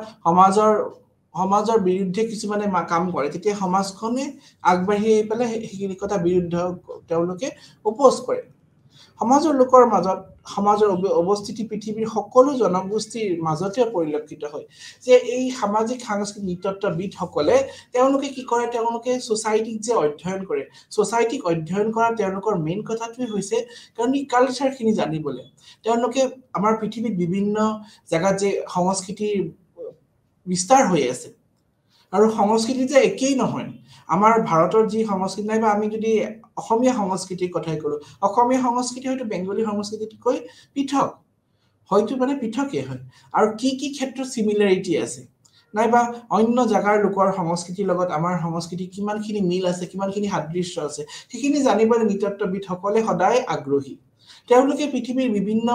সমাজৰ বিৰুদ্ধে কিছুমানে কাম কৰে, তেতিয়া সমাজখনে আগবাঢ়ি আহি পেলাই সেইখিনি কথা বিৰুদ্ধ তেওঁলোকে অপোজ কৰে। সমাজৰ লোকৰ মাজত সমাজৰ অৱস্থিতি পৃথিৱীৰ সকলো জনগোষ্ঠীৰ মাজতে পৰিলক্ষিত হয়। যে এই সামাজিক সাংস্কৃতিক নৃতত্ববিদসকলে তেওঁলোকে কি কৰে, তেওঁলোকে সোসাইটিক যে অধ্যয়ন কৰে, সোসাইটিক অধ্যয়ন কৰা তেওঁলোকৰ মেইন কথাটোৱে হৈছে কাৰণ এই কালচাৰখিনি জানিবলৈ। তেওঁলোকে আমাৰ পৃথিৱীত বিভিন্ন জায়গাত যে সংস্কৃতিৰ বিস্তাৰ হৈ আছে, আৰু সংস্কৃতি যে একেই নহয়। আমাৰ ভাৰতৰ যি সংস্কৃতি, নাইবা আমি যদি অসমীয়া সংস্কৃতিৰ কথাই কৰো, অসমীয়া সংস্কৃতি হয়তো বেংগলী সংস্কৃতিতকৈ পৃথক, হয়তো মানে পৃথকেই হয়। আৰু কি কি ক্ষেত্ৰত সিমিলাৰিটি আছে, নাইবা অন্য জাগাৰ লোকৰ সংস্কৃতিৰ লগত আমাৰ সংস্কৃতি কিমানখিনি মিল আছে, কিমানখিনি সাদৃশ্য আছে, সেইখিনি জানিবলৈ নৃতত্ববিদসকলে সদায় আগ্ৰহী। তেওঁলোকে পৃথিৱীৰ বিভিন্ন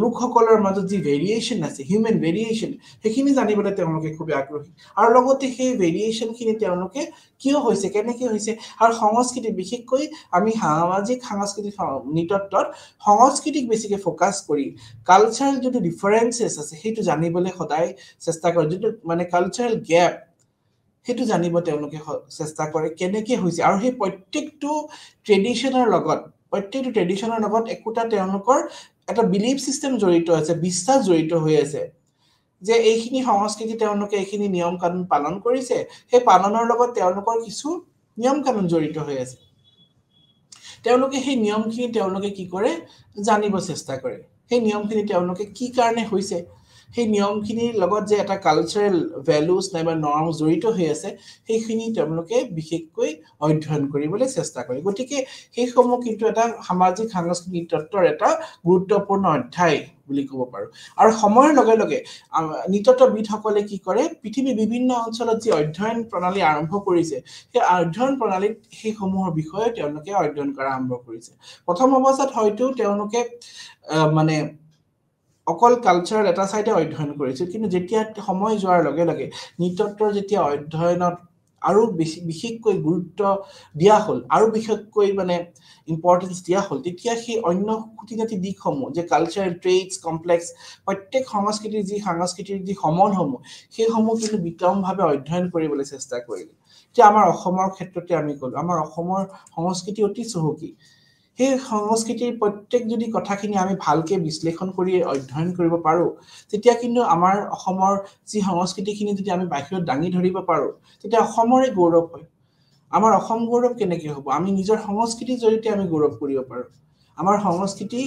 লোকসকলৰ মাজত যি ভেৰিয়েশ্যন আছে, হিউমেন ভেৰিয়েশ্যন, সেইখিনি জানিবলৈ তেওঁলোকে খুব আগ্ৰহী। আৰু লগতে সেই ভেৰিয়েশ্যনখিনি তেওঁলোকে কিয় হৈছে, কেনেকৈ হৈছে, আৰু সংস্কৃতি বিশেষকৈ আমি সামাজিক সাংস্কৃতিক নৃতত্বত সংস্কৃতিক বেছিকৈ ফ'কাছ কৰি কালচাৰেল যিটো ডিফাৰেঞ্চেছ আছে সেইটো জানিবলৈ সদায় চেষ্টা কৰে। যিটো মানে কালচাৰেল গেপ, সেইটো জানিব তেওঁলোকে চেষ্টা কৰে, কেনেকৈ হৈছে। আৰু সেই প্ৰত্যেকটো ট্ৰেডিশ্যনৰ লগত একোটা তেওঁলোকৰ এটা বিলিফ চিষ্টেম জড়িত আছে, বিশ্বাস জড়িত হৈ আছে যে এইখিনি সংস্কৃতি তেওঁলোকে এইখিনি নিয়ম কানুন পালন কৰিছে, সেই পালনৰ লগত তেওঁলোকৰ কিছু নিয়ম কানুন জড়িত হৈ আছে। তেওঁলোকে সেই নিয়মখিনি তেওঁলোকে কি কৰে, জানিব চেষ্টা কৰে। সেই নিয়মখিনি তেওঁলোকে কি কাৰণে হৈছে, সেই নিয়মখিনিৰ লগত যে এটা কালচাৰেল ভেলুজ নাইবা নৰ্ম জড়িত হৈ আছে, সেইখিনি তেওঁলোকে বিশেষকৈ অধ্যয়ন কৰিবলৈ চেষ্টা কৰে। গতিকে সেইসমূহ কিন্তু এটা সামাজিক সাংস্কৃতিক নৃতত্বৰ এটা গুৰুত্বপূৰ্ণ অধ্যায় বুলি ক'ব পাৰোঁ। আৰু সময়ৰ লগে লগে নৃতত্ববিদসকলে কি কৰে, পৃথিৱীৰ বিভিন্ন অঞ্চলত যি অধ্যয়ন প্ৰণালী আৰম্ভ কৰিছে, সেই অধ্যয়ন প্ৰণালীত সেইসমূহৰ বিষয়ে তেওঁলোকে অধ্যয়ন কৰা আৰম্ভ কৰিছে। প্ৰথম অৱস্থাত হয়তো তেওঁলোকে মানে অকল কালচাৰেল এটা চাইডে অধ্যয়ন কৰিছিল, কিন্তু যেতিয়া সময় যোৱাৰ লগে লগে নৃতত্বৰ যেতিয়া অধ্যয়নত আৰু বিশেষকৈ গুৰুত্ব দিয়া হ'ল, আৰু বিশেষকৈ মানে ইম্পৰ্টেঞ্চ দিয়া হ'ল, তেতিয়া সেই অন্য খুঁটিনাটি দিশসমূহ যে কালচাৰেল ট্ৰেইটছ কমপ্লেক্স, প্ৰত্যেক সাংস্কৃতিৰ যি সমলসমূহ, সেইসমূহ কিন্তু বিতংভাৱে অধ্যয়ন কৰিবলৈ চেষ্টা কৰিলে। যে আমাৰ অসমৰ ক্ষেত্ৰতে আমি কলো আমাৰ অসমৰ সংস্কৃতি অতি চহকী সেই সংস্কৃতিৰ প্ৰত্যেক যদি কথাখিনি আমি ভালকে বিশ্লেষণ কৰি অধ্যয়ন কৰিব পাৰো তেতিয়া কিন্তু আমাৰ অসমৰ যি সংস্কৃতিখিনি যদি আমি বাহিৰত দাঙি ধৰিব পাৰো তেতিয়া অসমৰে গৌৰৱ হয় আমাৰ অসম গৌৰৱ কেনেকৈ হ'ব আমি নিজৰ সংস্কৃতিৰ জৰিয়তে আমি গৌৰৱ কৰিব পাৰো আমাৰ সংস্কৃতি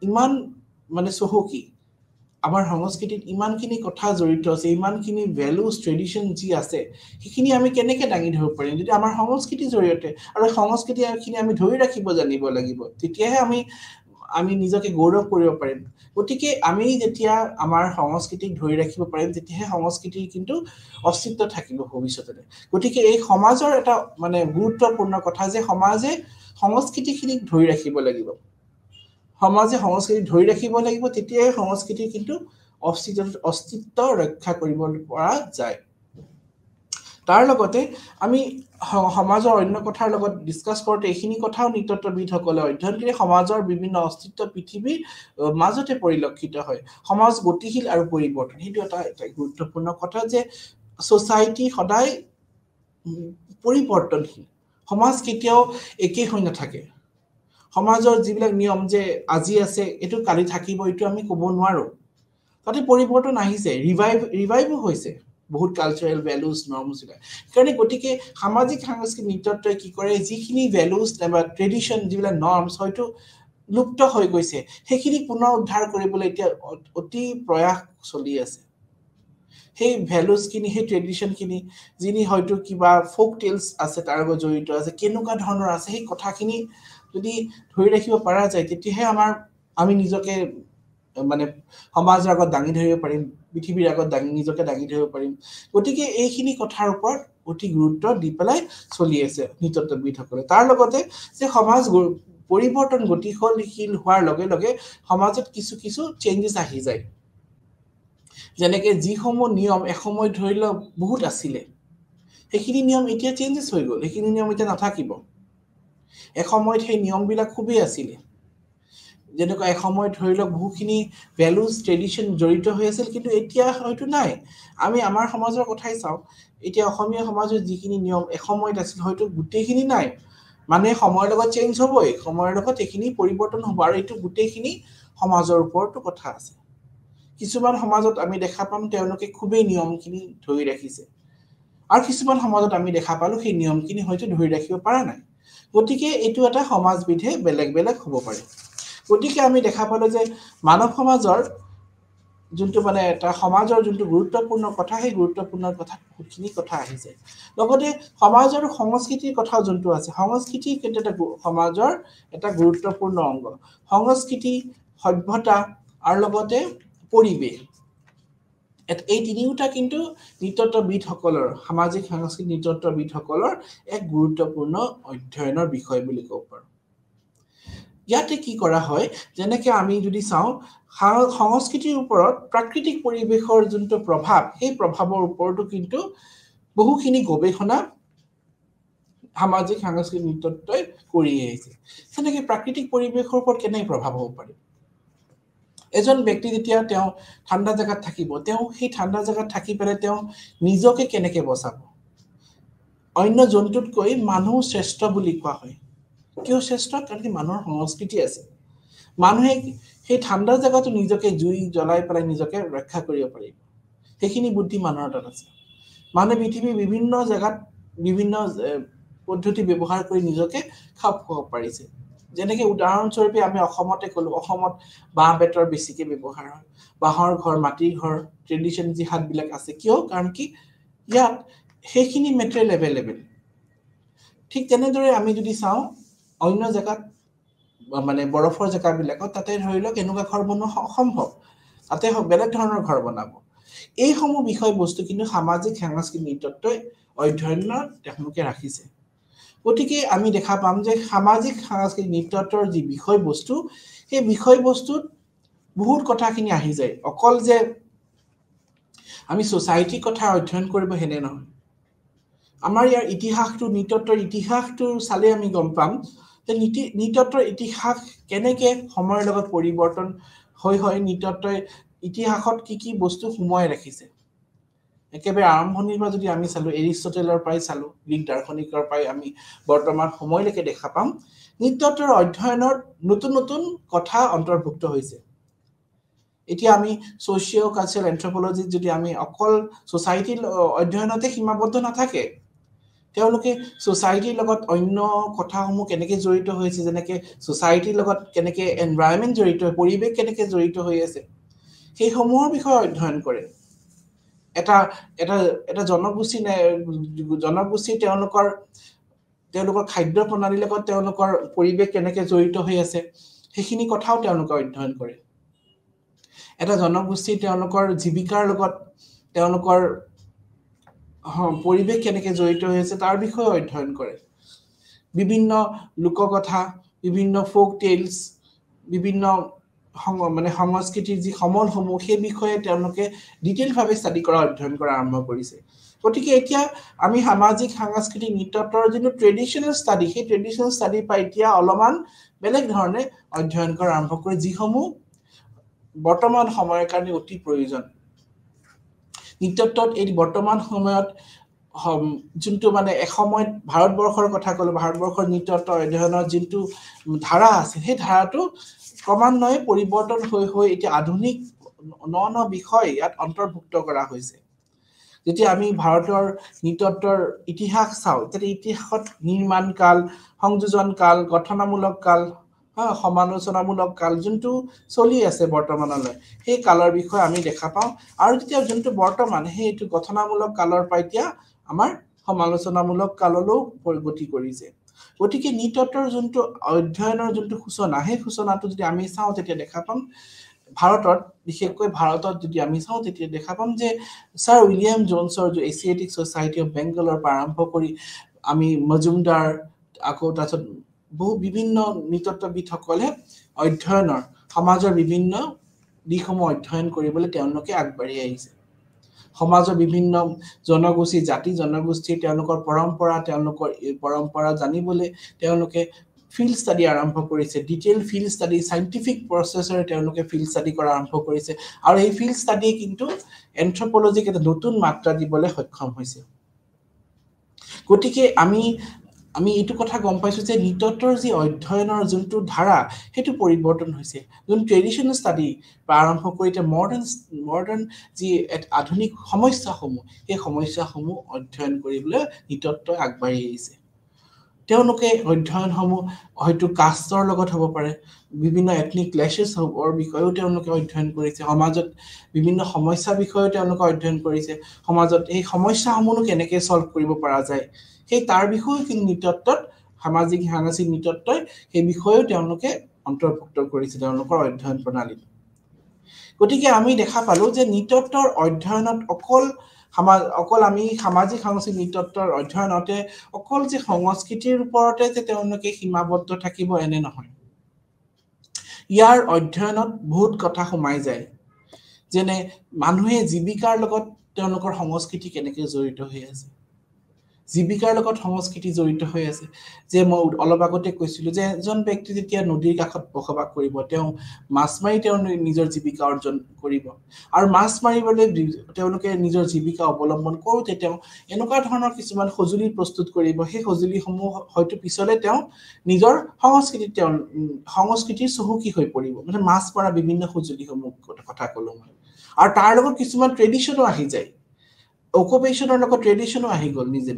ইমান মানে চহকী আমাৰ সংস্কৃতিত ইমানখিনি কথা জড়িত আছে ইমানখিনি ভ্যালুজ ট্ৰেডিশন যি আছে সেইখিনি আমি কেনেকৈ দাঙি ধৰিব পাৰিম যদি আমাৰ সংস্কৃতিৰ জৰিয়তে আৰু সংস্কৃতিখিনি আমি ধৰি ৰাখিব জানিব লাগিব তেতিয়াহে আমি নিজকে গৌৰৱ কৰিব পাৰিম গতিকে আমি যেতিয়া আমাৰ সংস্কৃতিক ধৰি ৰাখিব পাৰিম তেতিয়াহে সংস্কৃতিৰ কিন্তু অস্তিত্ব থাকিব ভৱিষ্যতে গতিকে এই সমাজৰ এটা মানে গুৰুত্বপূৰ্ণ কথা যে সমাজে সংস্কৃতিখিনিক ধৰি ৰাখিব লাগিব সমাজে সংস্কৃতি ধৰি ৰাখিব লাগিব তেতিয়াহে সংস্কৃতি কিন্তু অস্তিত্ব ৰক্ষা কৰিব পৰা যায় তাৰ লগতে আমি সমাজৰ অন্য কথাৰ লগত ডিসকাস কৰোতে এইখিনি কথাও নৃতত্ত্ববিদসকলে অধ্যয়ন কৰি সমাজৰ বিভিন্ন অস্তিত্ব পৃথিৱীৰ মাজতে পৰিলক্ষিত হয় সমাজ গতিশীল আৰু পৰিৱৰ্তন সেইটো এটা গুৰুত্বপূৰ্ণ কথা যে সোসাইটি সদায় পৰিৱৰ্তনশীল সমাজ কেতিয়াও একেই হৈ নাথাকে সমাজৰ যিবিলাক নিয়ম যে আজি আছে এটো কালি থাকিব এটো আমি ক'ব নোৱাৰো তাতে পৰিৱৰ্তন আহিছে ৰিভাইভ হৈছে বহুত কালচাৰেল ভ্যালুজ নৰ্মছ কাৰণে গতিকে সামাজিক সাংস্কৃতিক নৃতত্বই কি কৰে যিখিনি ভ্যালুজ বা ট্ৰেডিশন যিবিলাক নৰ্মছ হয়তো লুপ্ত হৈ গৈছে সেইখিনি পুনৰ উদ্ধাৰ কৰিবলৈ এতিয়া অতি প্ৰয়াস চলি আছে সেই ভ্যালুজ কিনি সেই ট্ৰেডিশন কিনি যিনি হয়তো কিবা ফোক টেলস আছে তাৰ লগত জড়িত আছে কেনেকুৱা ধৰণৰ আছে সেই কথাখিনি যদি ধৰি ৰাখিব পৰা যায় তেতিয়াহে আমি নিজকে মানে সমাজৰ আগত দাঙি ধৰিব পাৰিম পৃথিৱীৰ আগত নিজকে দাঙি ধৰিব পাৰিম গতিকে এইখিনি কথাৰ ওপৰত অতি গুৰুত্ব দি পেলাই চলি আছে নৃতত্ত্ববিদসকলে তাৰ লগতে যে সমাজ পৰিৱৰ্তন গতিশীল হোৱাৰ লগে লগে সমাজত কিছু চেঞ্জেস আহি যায় যেনেকৈ যিসমূহ নিয়ম এসময় ধৰি লওক বহুত আছিলে সেইখিনি নিয়ম এতিয়া চেঞ্জেস হৈ গ'ল সেইখিনি নিয়ম এতিয়া নাথাকিব এসময়ত সেই নিয়মবিলাক খুবেই আছিলে যেনেকৈ এসময়ত ধৰি লওক বহুখিনি ভ্যালুজ ট্ৰেডিশন জড়িত হৈ আছিল কিন্তু এতিয়া হয়তো নাই আমি আমাৰ সমাজৰ কথাই চাও এতিয়া অসমীয়া সমাজৰ যিখিনি নিয়ম এসময়ত আছিল হয়তো গোটেইখিনি নাই মানে সময়ৰ লগত চেঞ্জ হ'বই সময়ৰ লগত এইখিনি পৰিৱৰ্তন হ'ব আৰু এইটো গোটেইখিনি সমাজৰ ওপৰতো কথা আছে কিছুমান সমাজত আমি দেখা পাম তেওঁলোকে খুবেই নিয়মখিনি ধৰি ৰাখিছে আৰু কিছুমান সমাজত আমি দেখা পালো সেই নিয়মখিনি হয়তো ধৰি ৰাখিব পৰা নাই গতিকে এইটো এটা সমাজবিধে বেলেগ হ'ব পাৰে গতিকে আমি দেখা পালো যে মানৱ সমাজৰ যোনটো মানে এটা সমাজৰ যোনটো গুৰুত্বপূৰ্ণ কথা সেই গুৰুত্বপূৰ্ণ কথা বহুতখিনি কথা আহিছে লগতে সমাজ আৰু সংস্কৃতিৰ কথা যোনটো আছে সংস্কৃতি কিন্তু এটা সমাজৰ এটা গুৰুত্বপূৰ্ণ অংগ সংস্কৃতি সভ্যতা আৰু লগতে পৰিৱেশ এই তিনিওটা কিন্তু নৃতত্ত্ববিদসকলৰ সামাজিক সাংস্কৃতিক নৃতত্ত্ববিদসকলৰ এক গুৰুত্বপূৰ্ণ অধ্যয়নৰ বিষয় বুলি ক'ব পাৰো ইয়াতে কি কৰা হয় যেনেকৈ আমি যদি চাও সংস্কৃতিৰ ওপৰত প্ৰাকৃতিক পৰিৱেশৰ যোনটো প্ৰভাৱ সেই প্ৰভাৱৰ ওপৰতো কিন্তু বহুখিনি গৱেষণা সামাজিক সাংস্কৃতিক নৃতত্ত্বই কৰি আহিছে যেনেকৈ প্ৰাকৃতিক পৰিৱেশৰ ওপৰত কেনে প্ৰভাৱ হ'ব পাৰে এজন ব্যক্তি যেতিয়া তেওঁ ঠাণ্ডা জায়গাত থাকিব তেওঁ সেই ঠাণ্ডা জায়গাত থাকি পেলাই তেওঁ নিজকে কেনেকৈ বচাব অন্য জন্তুতকৈ মানুহ শ্ৰেষ্ঠ বুলি কোৱা হয় কিয় শ্ৰেষ্ঠ কাৰণ কি মানুহৰ সংস্কৃতি আছে মানুহে সেই ঠাণ্ডা জায়গাটো নিজকে জুই জ্বলাই পেলাই নিজকে ৰক্ষা কৰিব পাৰিব সেইখিনি বুদ্ধি মানুহৰ তাত আছে মানে পৃথিৱীৰ বিভিন্ন জায়গাত বিভিন্ন পদ্ধতি ব্যৱহাৰ কৰি নিজকে খাপ খুৱাব পাৰিছে যেনেকৈ উদাহৰণস্বৰূপে আমি অসমতে কলো অসমত বাঁহ বেতৰ বেছিকে ব্যৱহাৰ হয় বাঁহৰ ঘৰ মাটিৰ ঘৰ ট্ৰেডিশন যি হাতবিলাক আছে কিয় কাৰণ কি ইয়াত সেইখিনি মেটেৰিয়েল এভেইলেবল ঠিক তেনেদৰে আমি যদি চাওঁ অন্য জায়গাত মানে বৰফৰ জায়গাবিলাকত তাতে ধৰি লওক এনেকুৱা ঘৰ বনোৱা অসম্ভৱ তাতে বেলেগ ধৰণৰ ঘৰ বনাব এইসমূহ বিষয়বস্তু কিন্তু সামাজিক সাংস্কৃতিক নৃতত্ত্বই অধ্যয়নত তেওঁলোকে ৰাখিছে গতিকে আমি দেখা পাম যে সামাজিক সাংস্কৃতিক নৃতত্ত্বৰ যি বিষয়বস্তু সেই বিষয়বস্তুত বহুত কথাখিনি আহি যায় অকল যে আমি সোসাইটিৰ কথা অধ্যয়ন কৰিব হেনে নহয় আমাৰ ইয়াৰ ইতিহাসটো নৃতত্ত্বৰ ইতিহাসটো চালে আমি গম পাম যে নৃতত্ত্বৰ ইতিহাস কেনেকৈ সময়ৰ লগত পৰিৱৰ্তন হৈ নৃতত্ত্বই ইতিহাসত কি বস্তু সোমোৱাই ৰাখিছে একেবাৰে আৰম্ভণিৰ পৰা যদি আমি চালো এৰিষ্টটেলৰ পৰাই চালো গ্ৰীক দাৰ্শনিকৰ পৰাই আমি বৰ্তমান সময়লৈকে দেখা পাম নৃতত্বৰ অধ্যয়নৰ নতুন নতুন কথা অন্তৰ্ভুক্ত হৈছে এতিয়া আমি সোশিও কালচাৰাল এন্থ্ৰোপলজি যদি আমি অকল সোসাইটি অধ্যয়নতে সীমাবদ্ধ নাথাকে তেওঁলোকে সোসাইটিৰ লগত অন্য কথাসমূহ কেনেকৈ জড়িত হৈছে যেনেকৈ সোসাইটিৰ লগত কেনেকৈ এনভায়ৰনমেন্ট জড়িত পৰিৱেশ কেনেকৈ জড়িত হৈ আছে সেই সমূহৰ বিষয়ে অধ্যয়ন কৰে এটা এটা এটা জনগোষ্ঠী তেওঁলোকৰ খাদ্য প্ৰণালীৰ লগত তেওঁলোকৰ পৰিৱেশ কেনেকৈ জড়িত হৈ আছে সেইখিনি কথাও তেওঁলোকে অধ্যয়ন কৰে এটা জনগোষ্ঠী তেওঁলোকৰ জীৱিকাৰ লগত তেওঁলোকৰ পৰিৱেশ কেনেকৈ জড়িত হৈ আছে তাৰ বিষয়ে অধ্যয়ন কৰে বিভিন্ন লোককথা বিভিন্ন ফোক টেলছ বিভিন্ন মানে সংস্কৃতিৰ যি সমলসমূহ সেই বিষয়ে তেওঁলোকে ডিটেইল ভাৱে ষ্টাডি কৰা অধ্যয়ন কৰা আৰম্ভ কৰিছে গতিকে এতিয়া আমি সামাজিক সাংস্কৃতিক নৃতত্বৰ যিটো ট্ৰেডিশনেল ষ্টাডি সেই ট্ৰেডিশনেল ষ্টাডি পাই এতিয়া অলপমান বেলেগ ধৰণে অধ্যয়ন কৰা আৰম্ভ কৰে যিসমূহ বৰ্তমান সময়ৰ কাৰণে অতি প্ৰয়োজন নৃতত্বত এই বৰ্তমান সময়ত যোনটো মানে এসময়ত ভাৰতবৰ্ষৰ কথা ক'লে ভাৰতবৰ্ষৰ নৃতত্ব অধ্যয়নৰ যোনটো ধাৰা আছে সেই ধাৰাটো ক্ৰমান্বয়ে পৰিৱৰ্তন হৈ এতিয়া আধুনিক ন বিষয় ইয়াত অন্তৰ্ভুক্ত কৰা হৈছে যেতিয়া আমি ভাৰতৰ নৃতত্বৰ ইতিহাস চাওঁ তেতিয়া ইতিহাসত নিৰ্মাণ কাল সংযোজন কাল গঠনামূলক কাল সমালোচনামূলক কাল যোনটো চলি আছে বৰ্তমানলৈ সেই কালৰ বিষয়ে আমি দেখা পাওঁ আৰু যেতিয়া যোনটো বৰ্তমান সেইটো গঠনামূলক কালৰ পৰা এতিয়া আমাৰ সমালোচনামূলক কাললৈও গতি কৰিছে গতিকে নৃতত্বৰ যোনটো অধ্যয়নৰ যোনটো সূচনা সেই সূচনাটো যদি আমি চাওঁ তেতিয়া দেখা পাম ভাৰতত বিশেষকৈ ভাৰতত যদি আমি চাওঁ তেতিয়া দেখা পাম যে স্যাৰ উইলিয়াম জোনছৰ যে এছিয়াটিক সোসাইটি অফ বেংগলৰ পৰা আৰম্ভ কৰি আমি মজুমদাৰ আকৌ তাৰছত বহু বিভিন্ন নৃতত্ববিদসকলে অধ্যয়নৰ সমাজৰ বিভিন্ন দিশসমূহ অধ্যয়ন কৰিবলৈ তেওঁলোকে আগবাঢ়ি আহিছে সমাজৰ বিভিন্ন জনগোষ্ঠী জাতি জনগোষ্ঠী তেওঁলোকৰ পৰম্পৰা জানিবলৈ তেওঁলোকে ফিল্ড ষ্টাডি আৰম্ভ কৰিছে ডিটেইল ফিল্ড ষ্টাডি সাইন্টিফিক প্ৰসেছৰে তেওঁলোকে ফিল্ড ষ্টাডি কৰা আৰম্ভ কৰিছে আৰু এই ফিল্ড ষ্টাডি কিন্তু এন্থ্ৰোপলজিক এটা নতুন মাত্ৰা দিবলৈ সক্ষম হৈছে গতিকে আমি এইটো কথা গম পাইছো যে নৃতত্বৰ যি অধ্যয়নৰ যোনটো ধাৰা সেইটো পৰিৱৰ্তন হৈছে যোন ট্ৰেডিশনেল ষ্টাডি আৰম্ভ কৰি এতিয়া মডাৰ্ন যি আধুনিক সমস্যাসমূহ সেই সমস্যাসমূহ অধ্যয়ন কৰিবলৈ নৃতত্বই আগবাঢ়ি আহিছে তেওঁলোকে অধ্যয়নসমূহ হয়তো কাষ্টৰ লগত হ'ব পাৰে বিভিন্ন এথনিক ক্লেশেছ হ'বৰ বিষয়েও তেওঁলোকে অধ্যয়ন কৰিছে সমাজত বিভিন্ন সমস্যা বিষয়েও তেওঁলোকে অধ্যয়ন কৰিছে সমাজত এই সমস্যাসমূহ কেনেকৈ সলভ কৰিব পৰা যায় সেই তাৰ বিষয়েও কিন্তু নৃতত্বত সামাজিক সাংস্কৃতিক নৃতত্বই সেই বিষয়েও তেওঁলোকে অন্তৰ্ভুক্ত কৰিছে তেওঁলোকৰ অধ্যয়ন প্ৰণালীত গতিকে আমি দেখা পালো যে নৃতত্বৰ অধ্যয়নত অকল আমি সামাজিক সাংস্কৃতিক নৃতত্বৰ অধ্যয়নতে অকল যে সংস্কৃতিৰ ওপৰতে যে তেওঁলোকে সীমাবদ্ধ থাকিব এনে নহয় ইয়াৰ অধ্যয়নত বহুত কথা সোমাই যায় যেনে মানুহে জীৱিকাৰ লগত তেওঁলোকৰ সংস্কৃতি কেনেকৈ জড়িত হৈ আছে জীৱিকাৰ লগত সংস্কৃতি জড়িত হৈ আছে যে মই অলপ আগতে কৈছিলো যে এজন ব্যক্তি যেতিয়া নদীৰ কাষত বসবাস কৰিব তেওঁ মাছ মাৰি তেওঁ নিজৰ জীৱিকা অৰ্জন কৰিব আৰু মাছ মাৰিবলৈ তেওঁলোকে নিজৰ জীৱিকা অৱলম্বন কৰোতে তেওঁ এনেকুৱা ধৰণৰ কিছুমান সজুলি প্ৰস্তুত কৰিব সেই সজুলিসমূহ হয়তো পিছলে তেওঁ নিজৰ সংস্কৃতিৰ চহকী হৈ পৰিব মানে মাছ মৰা বিভিন্ন সজুলিসমূহ কথা ক'লো মই আৰু তাৰ লগত কিছুমান ট্ৰেডিশনো আহি যায় অকুপেশনৰ লগত ট্ৰেডিশনো আহি গ'ল নিজে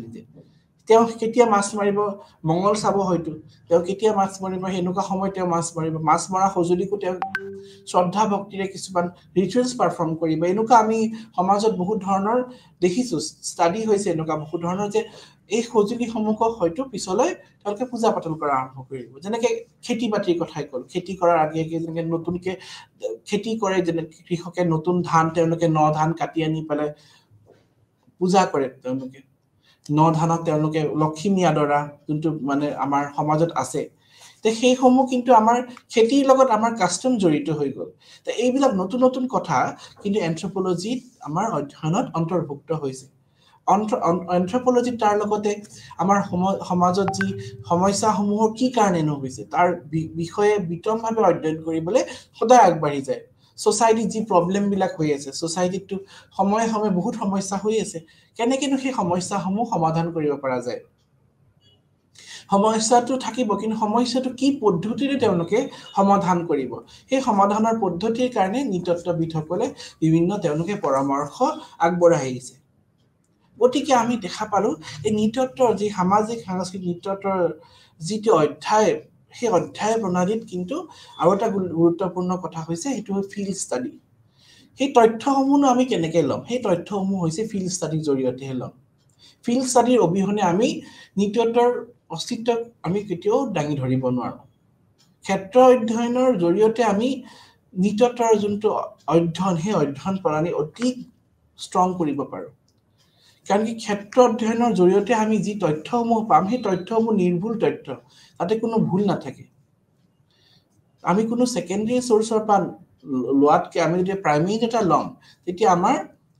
তেওঁ কেতিয়া মাছ মাৰিব মঙ্গল চাব হয়তো তেওঁ কেতিয়া মাছ মাৰিব হেনেকুৱা সময় তেওঁ মাছ মাৰিব মাছ মৰা সজুলিকো তেওঁ শ্ৰদ্ধা ভক্তিৰে কিছুমান ৰিচুৱেলছ পাৰফৰ্ম কৰিব এনেকুৱা আমি সমাজত বহুত ধৰণৰ দেখিছো ষ্টাডি হৈছে এনেকুৱা বহুত ধৰণৰ যে এই সজুলিসমূহক হয়তো পিছলৈ তেওঁলোকে পূজা পাতল কৰা আৰম্ভ কৰিব যেনেকৈ খেতি বাতিৰ কথাই ক'ল খেতি কৰাৰ আগে যেনেকৈ নতুনকৈ খেতি কৰে যেনে কৃষকে নতুন ধান তেওঁলোকে ন ধান কাটি আনি পেলাই পূজা কৰে তেওঁলোকে ন ধানক তেওঁলোকে লক্ষ্মী আদৰা যোনটো মানে আমাৰ সমাজত আছে তে সেইসমূহ কিন্তু আমাৰ খেতিৰ লগত আমাৰ কাষ্টম জড়িত হৈ গ'ল তে এইবিলাক নতুন নতুন কথা কিন্তু এন্থ্ৰোপলজিত আমাৰ অধ্যয়নত অন্তৰ্ভুক্ত হৈছে এন্থ্ৰোপলজিত তাৰ লগতে আমাৰ সমাজত যি সমস্যাসমূহৰ কি কাৰণে নহৈছে তাৰ বিষয়ে বিতংভাৱে অধ্যয়ন কৰিবলৈ সদায় আগবাঢ়ি যায় সোসাইটি যি প্ৰবলেম বিলাক হৈ আছে সোসাইটিটো সময়ে সময়ে বহুত সমস্যা হৈ আছে কেনেকেনো সেই সমস্যাসমূহ সমাধান কৰিব পৰা যায় সমস্যাটো থাকিব কিন্তু সমস্যাটো কি পদ্ধতিৰে তেওঁলোকে সমাধান কৰিব সেই সমাধানৰ পদ্ধতিৰ কাৰণে নৃতত্ত্ববিদসকলে বিভিন্ন তেওঁলোকে পৰামৰ্শ আগবঢ়াই আহিছে গতিকে আমি দেখা পালো এই নৃতত্ত্বৰ যি সামাজিক সাংস্কৃতিক নৃতত্ত্বৰ যিটো অধ্যায় সেই অধ্যায় প্ৰণালীত কিন্তু আৰু এটা গুৰুত্বপূৰ্ণ কথা হৈছে সেইটো ফিল্ড ষ্টাডি সেই তথ্যসমূহ আমি কেনেকৈ ল'ম সেই তথ্যসমূহ হৈছে ফিল্ড ষ্টাডিৰ জৰিয়তেহে ল'ম ফিল্ড ষ্টাডিৰ অবিহনে আমি নৃতত্ত্বৰ অস্তিত্ব আমি কেতিয়াও দাঙি ধৰিব নোৱাৰো ক্ষেত্ৰ অধ্যয়নৰ জৰিয়তে আমি নৃতত্ত্বৰ যোনটো অধ্যয়ন সেই অধ্যয়ন প্ৰণালী অতি ষ্ট্ৰং কৰিব পাৰো কাৰণ কি ক্ষেত্ৰ অধ্যয়নৰ জৰিয়তে আমি যি তথ্যসমূহ পাম সেই তথ্যসমূহ নিৰ্ভুল তথ্য তাতে কোনো ভুল নাথাকে আমি কোনো সেকেন্ডাৰী সোৰ্সৰ পৰা লোৱাতকে আমি যদি প্ৰাইমাৰী ডাটা লম তেতিয়া আমাৰ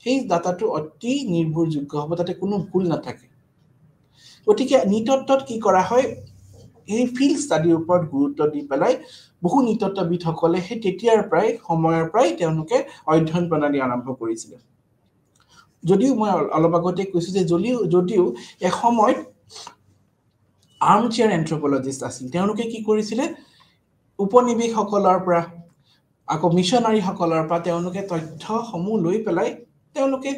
সেই ডাটাটো অতি নিৰ্ভৰযোগ্য হ'ব তাতে কোনো ভুল নাথাকে গতিকে নৃতত্ত্বত কি কৰা হয় এই ফিল্ড ষ্টাডিৰ ওপৰত গুৰুত্ব দি পেলাই বহু নৃতত্ত্ববিদসকলে সেই তেতিয়াৰ পৰাই সময়ৰ পৰাই তেওঁলোকে অধ্যয়ন প্ৰণালী আৰম্ভ কৰিছিল যদিও মই অলপ আগতে কৈছো যে যদিও এসময়ত আৰ্মচেয়াৰ এন্থ্ৰোপলজিষ্ট আছিল তেওঁলোকে কি কৰিছিলে উপনিবেশসকলৰ পৰা আকৌ মিশনাৰীসকলৰ পৰা তেওঁলোকে তথ্যসমূহ লৈ পেলাই তেওঁলোকে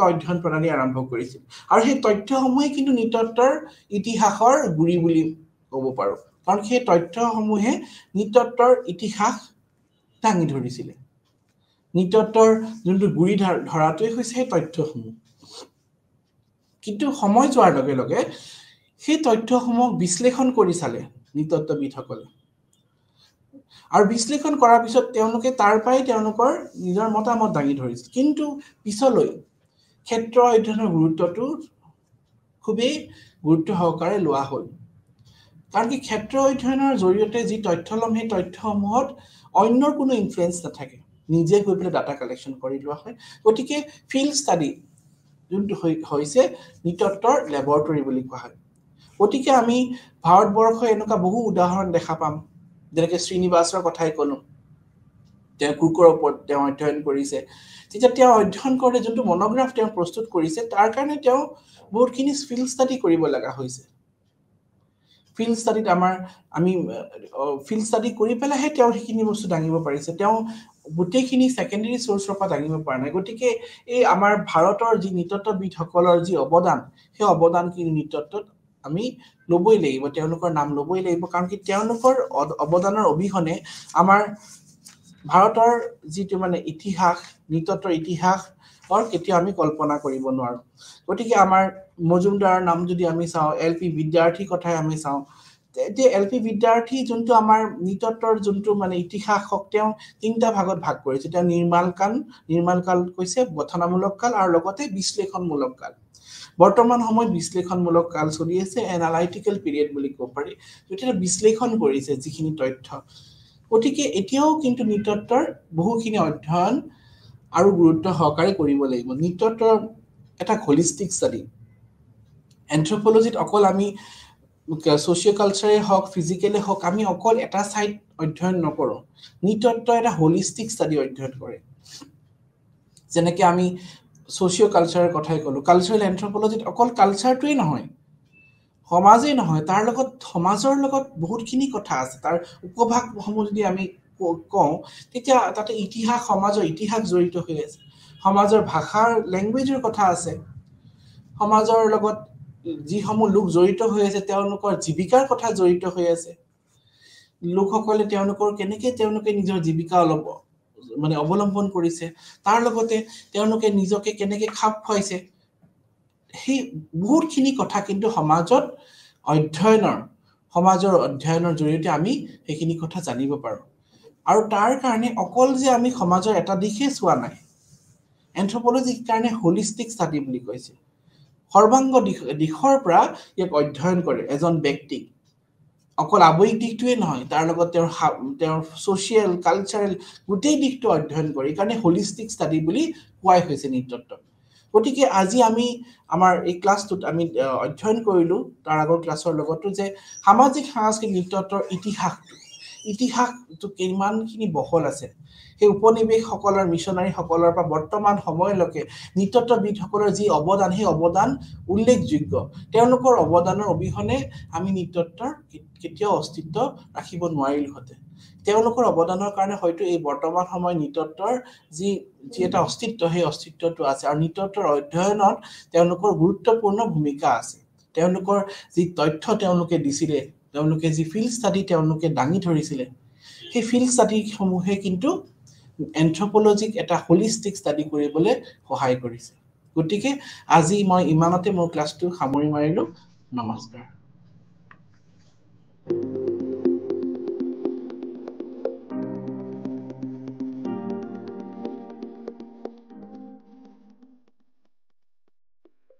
অধ্যয়ন প্ৰণালী আৰম্ভ কৰিছিল আৰু সেই তথ্যসমূহে কিন্তু নৃতত্ত্বৰ ইতিহাসৰ গুৰি বুলি ক'ব পাৰো কাৰণ সেই তথ্যসমূহে নৃতত্ত্বৰ ইতিহাস দাঙি ধৰিছিলে নৃতত্ত্বৰ যোনটো গুৰি ধৰাটোৱে হৈছে সেই তথ্যসমূহ কিন্তু সময় যোৱাৰ লগে লগে সেই তথ্যসমূহ বিশ্লেষণ কৰি চালে নৃতত্ত্ববিদসকলে আৰু বিশ্লেষণ কৰাৰ পিছত তেওঁলোকে তাৰ পৰাই তেওঁলোকৰ নিজৰ মতামত দাঙি ধৰিছিল কিন্তু পিছলৈ ক্ষেত্ৰ অধ্যয়নৰ গুৰুত্বটো খুবেই গুৰুত্ব সহকাৰে লোৱা হ'ল কাৰণ কি ক্ষেত্ৰ অধ্যয়নৰ জৰিয়তে যি তথ্য ল'ম সেই তথ্যসমূহত অন্যৰ কোনো ইনফ্লুৱেঞ্চ নাথাকে নিজে গৈ পেলাই ডাটা কালেকশ্যন কৰি লোৱা হয় গতিকে ফিল্ড ষ্টাডি যোনটো হৈছে নৃতত্ত্বৰ লেবৰেটৰী বুলি কোৱা হয় গতিকে আমি ভাৰতবৰ্ষৰ এনেকুৱা বহু উদাহৰণ দেখা পাম যেনেকৈ শ্ৰীনিবাসৰ কথাই ক'লো তেওঁ কুকুৰৰ ওপৰত তেওঁ অধ্যয়ন কৰিছে তেতিয়া তেওঁ অধ্যয়ন কৰোঁতে যোনটো মনোগ্ৰাফ তেওঁ প্ৰস্তুত কৰিছে তাৰ কাৰণে তেওঁ বহুতখিনি ফিল্ড ষ্টাডি কৰিব লগা হৈছে ফিল্ড ষ্টাডিত আমি ফিল্ড ষ্টাডি কৰি পেলাইহে তেওঁ সেইখিনি বস্তু দাঙিব পাৰিছে তেওঁ গোটেইখিনি সেকেন্ডাৰী সোৰ্সৰ পৰা দাঙিব পৰা নাই গতিকে এই আমাৰ ভাৰতৰ যি নৃতত্ত্ববিদসকলৰ যি অৱদান সেই অৱদান কি নৃতত্ত্বত আমি ল'বই লাগিব তেওঁলোকৰ নাম ল'বই লাগিব কাৰণ কি তেওঁলোকৰ অৱদানৰ অবিহনে আমাৰ ভাৰতৰ যিটো মানে ইতিহাস নৃতত্ত্বৰ ইতিহাসৰ কেতিয়াও আমি কল্পনা কৰিব নোৱাৰো গতিকে আমাৰ মজুমদাৰৰ নাম যদি আমি চাওঁ এলপি বিদ্যাৰ্থী কথাই আমি চাওঁ এতিয়া এলপি বিদ্যাৰ্থী যোনটো আমাৰ নৃতত্ত্বৰ যোনটো মানে ইতিহাসক তেওঁ তিনিটা ভাগত ভাগ কৰিছে তেওঁ নিৰ্মাণ কাল কৈছে গঠনামূলক কাল আৰু লগতে বিশ্লেষণমূলক কাল বৰ্তমান সময়ত বিশ্লেষণমূলক কাল চলি আছে এনালাইটিকেল পিৰিয়ড বুলি ক'ব পাৰি যেতিয়া বিশ্লেষণ কৰিছে যিখিনি তথ্য গতিকে এতিয়াও কিন্তু নৃতত্ত্বৰ বহুখিনি অধ্যয়ন আৰু গুৰুত্ব সহকাৰে কৰিব লাগিব নৃতত্ত্বৰ এটা হোলিষ্টিক ষ্টাডি এন্থ্ৰোপলজিত অকল আমি সোশিও কালচাৰে হওক ফিজিকেলে হওক আমি অকল এটা সাইড অধ্যয়ন নকৰো নৃতত্ত্ব এটা হোলিষ্টিক ষ্টাডি অধ্যয়ন কৰে যেনেকৈ আমি সোশিও কালচাৰৰ কথাই ক'লো কালচাৰেল এন্থ্ৰোপলজিত অকল কালচাৰটোৱে নহয় সমাজেই নহয় তাৰ লগত সমাজৰ লগত বহুতখিনি কথা আছে তাৰ উপভাগসমূহ যদি আমি কওঁ তেতিয়া তাতে ইতিহাস সমাজৰ ইতিহাস জড়িত হৈ আছে সমাজৰ ভাষাৰ লেংগুৱেজৰ কথা আছে সমাজৰ লগত যিসমূহ লোক জড়িত হৈ আছে তেওঁলোকৰ জীৱিকাৰ কথা জড়িত হৈ আছে লোকসকলে তেওঁলোকে নিজৰ জীৱিকা মানে অৱলম্বন কৰিছে তাৰ লগতে তেওঁলোকে নিজকে কেনেকৈ খাপ খুৱাইছে সেই বহুতখিনি কথা কিন্তু সমাজৰ অধ্যয়নৰ জৰিয়তে আমি সেইখিনি কথা জানিব পাৰো আৰু তাৰ কাৰণে অকল যে আমি সমাজৰ এটা দিশে চোৱা নাই এন্থ্ৰোপলজিৰ কাৰণে হোলিষ্টিক ষ্টাডি বুলি কৈছে সৰ্বাংগ দিশৰ পৰা ইয়াক অধ্যয়ন কৰে এজন ব্যক্তিক অকল আৱেগিক দিশটোৱে নহয় তাৰ লগত তেওঁৰ সোশিয়েল কালচাৰেল গোটেই দিশটো অধ্যয়ন কৰে এইকাৰণে হোলিষ্টিক ষ্টাডি বুলি কোৱা হৈছে নৃতত্ত্ব গতিকে আজি আমি আমাৰ এই ক্লাছটোত আমি অধ্যয়ন কৰিলো তাৰ আগৰ ক্লাছৰ লগতো যে সামাজিক সাংস্কৃতিক নৃতত্ত্বৰ ইতিহাস ইতিহাসটো কিমানখিনি বহল আছে সেই উপনিবেশসকলৰ মিছনাৰীসকলৰ পৰা বৰ্তমান সময়লৈকে নৃতত্ত্ববিদসকলৰ যি অৱদান সেই অৱদান উল্লেখযোগ্য তেওঁলোকৰ অৱদানৰ অবিহনে আমি নৃতত্ত্বৰ কেতিয়াও অস্তিত্ব ৰাখিব নোৱাৰিলোহেঁতেন তেওঁলোকৰ অৱদানৰ কাৰণে হয়তো এই বৰ্তমান সময় নৃতত্ত্বৰ যি এটা অস্তিত্ব সেই অস্তিত্বটো আছে আৰু নৃতত্ত্বৰ অধ্যয়নত তেওঁলোকৰ গুৰুত্বপূৰ্ণ ভূমিকা আছে তেওঁলোকৰ যি তথ্য তেওঁলোকে দিছিলে তেওঁলোকে যি ফিল্ড ষ্টাডি তেওঁলোকে দাঙি ধৰিছিলে সেই ফিল্ড ষ্টাডিসমূহে কিন্তু এন্থ্ৰপলজিক এটা হোলিষ্টিক ষ্টাডি কৰিবলৈ সহায় কৰিছে গতিকে আজি মই ইমানতে মোৰ ক্লাছটো সামৰি মাৰিলো নমস্কাৰ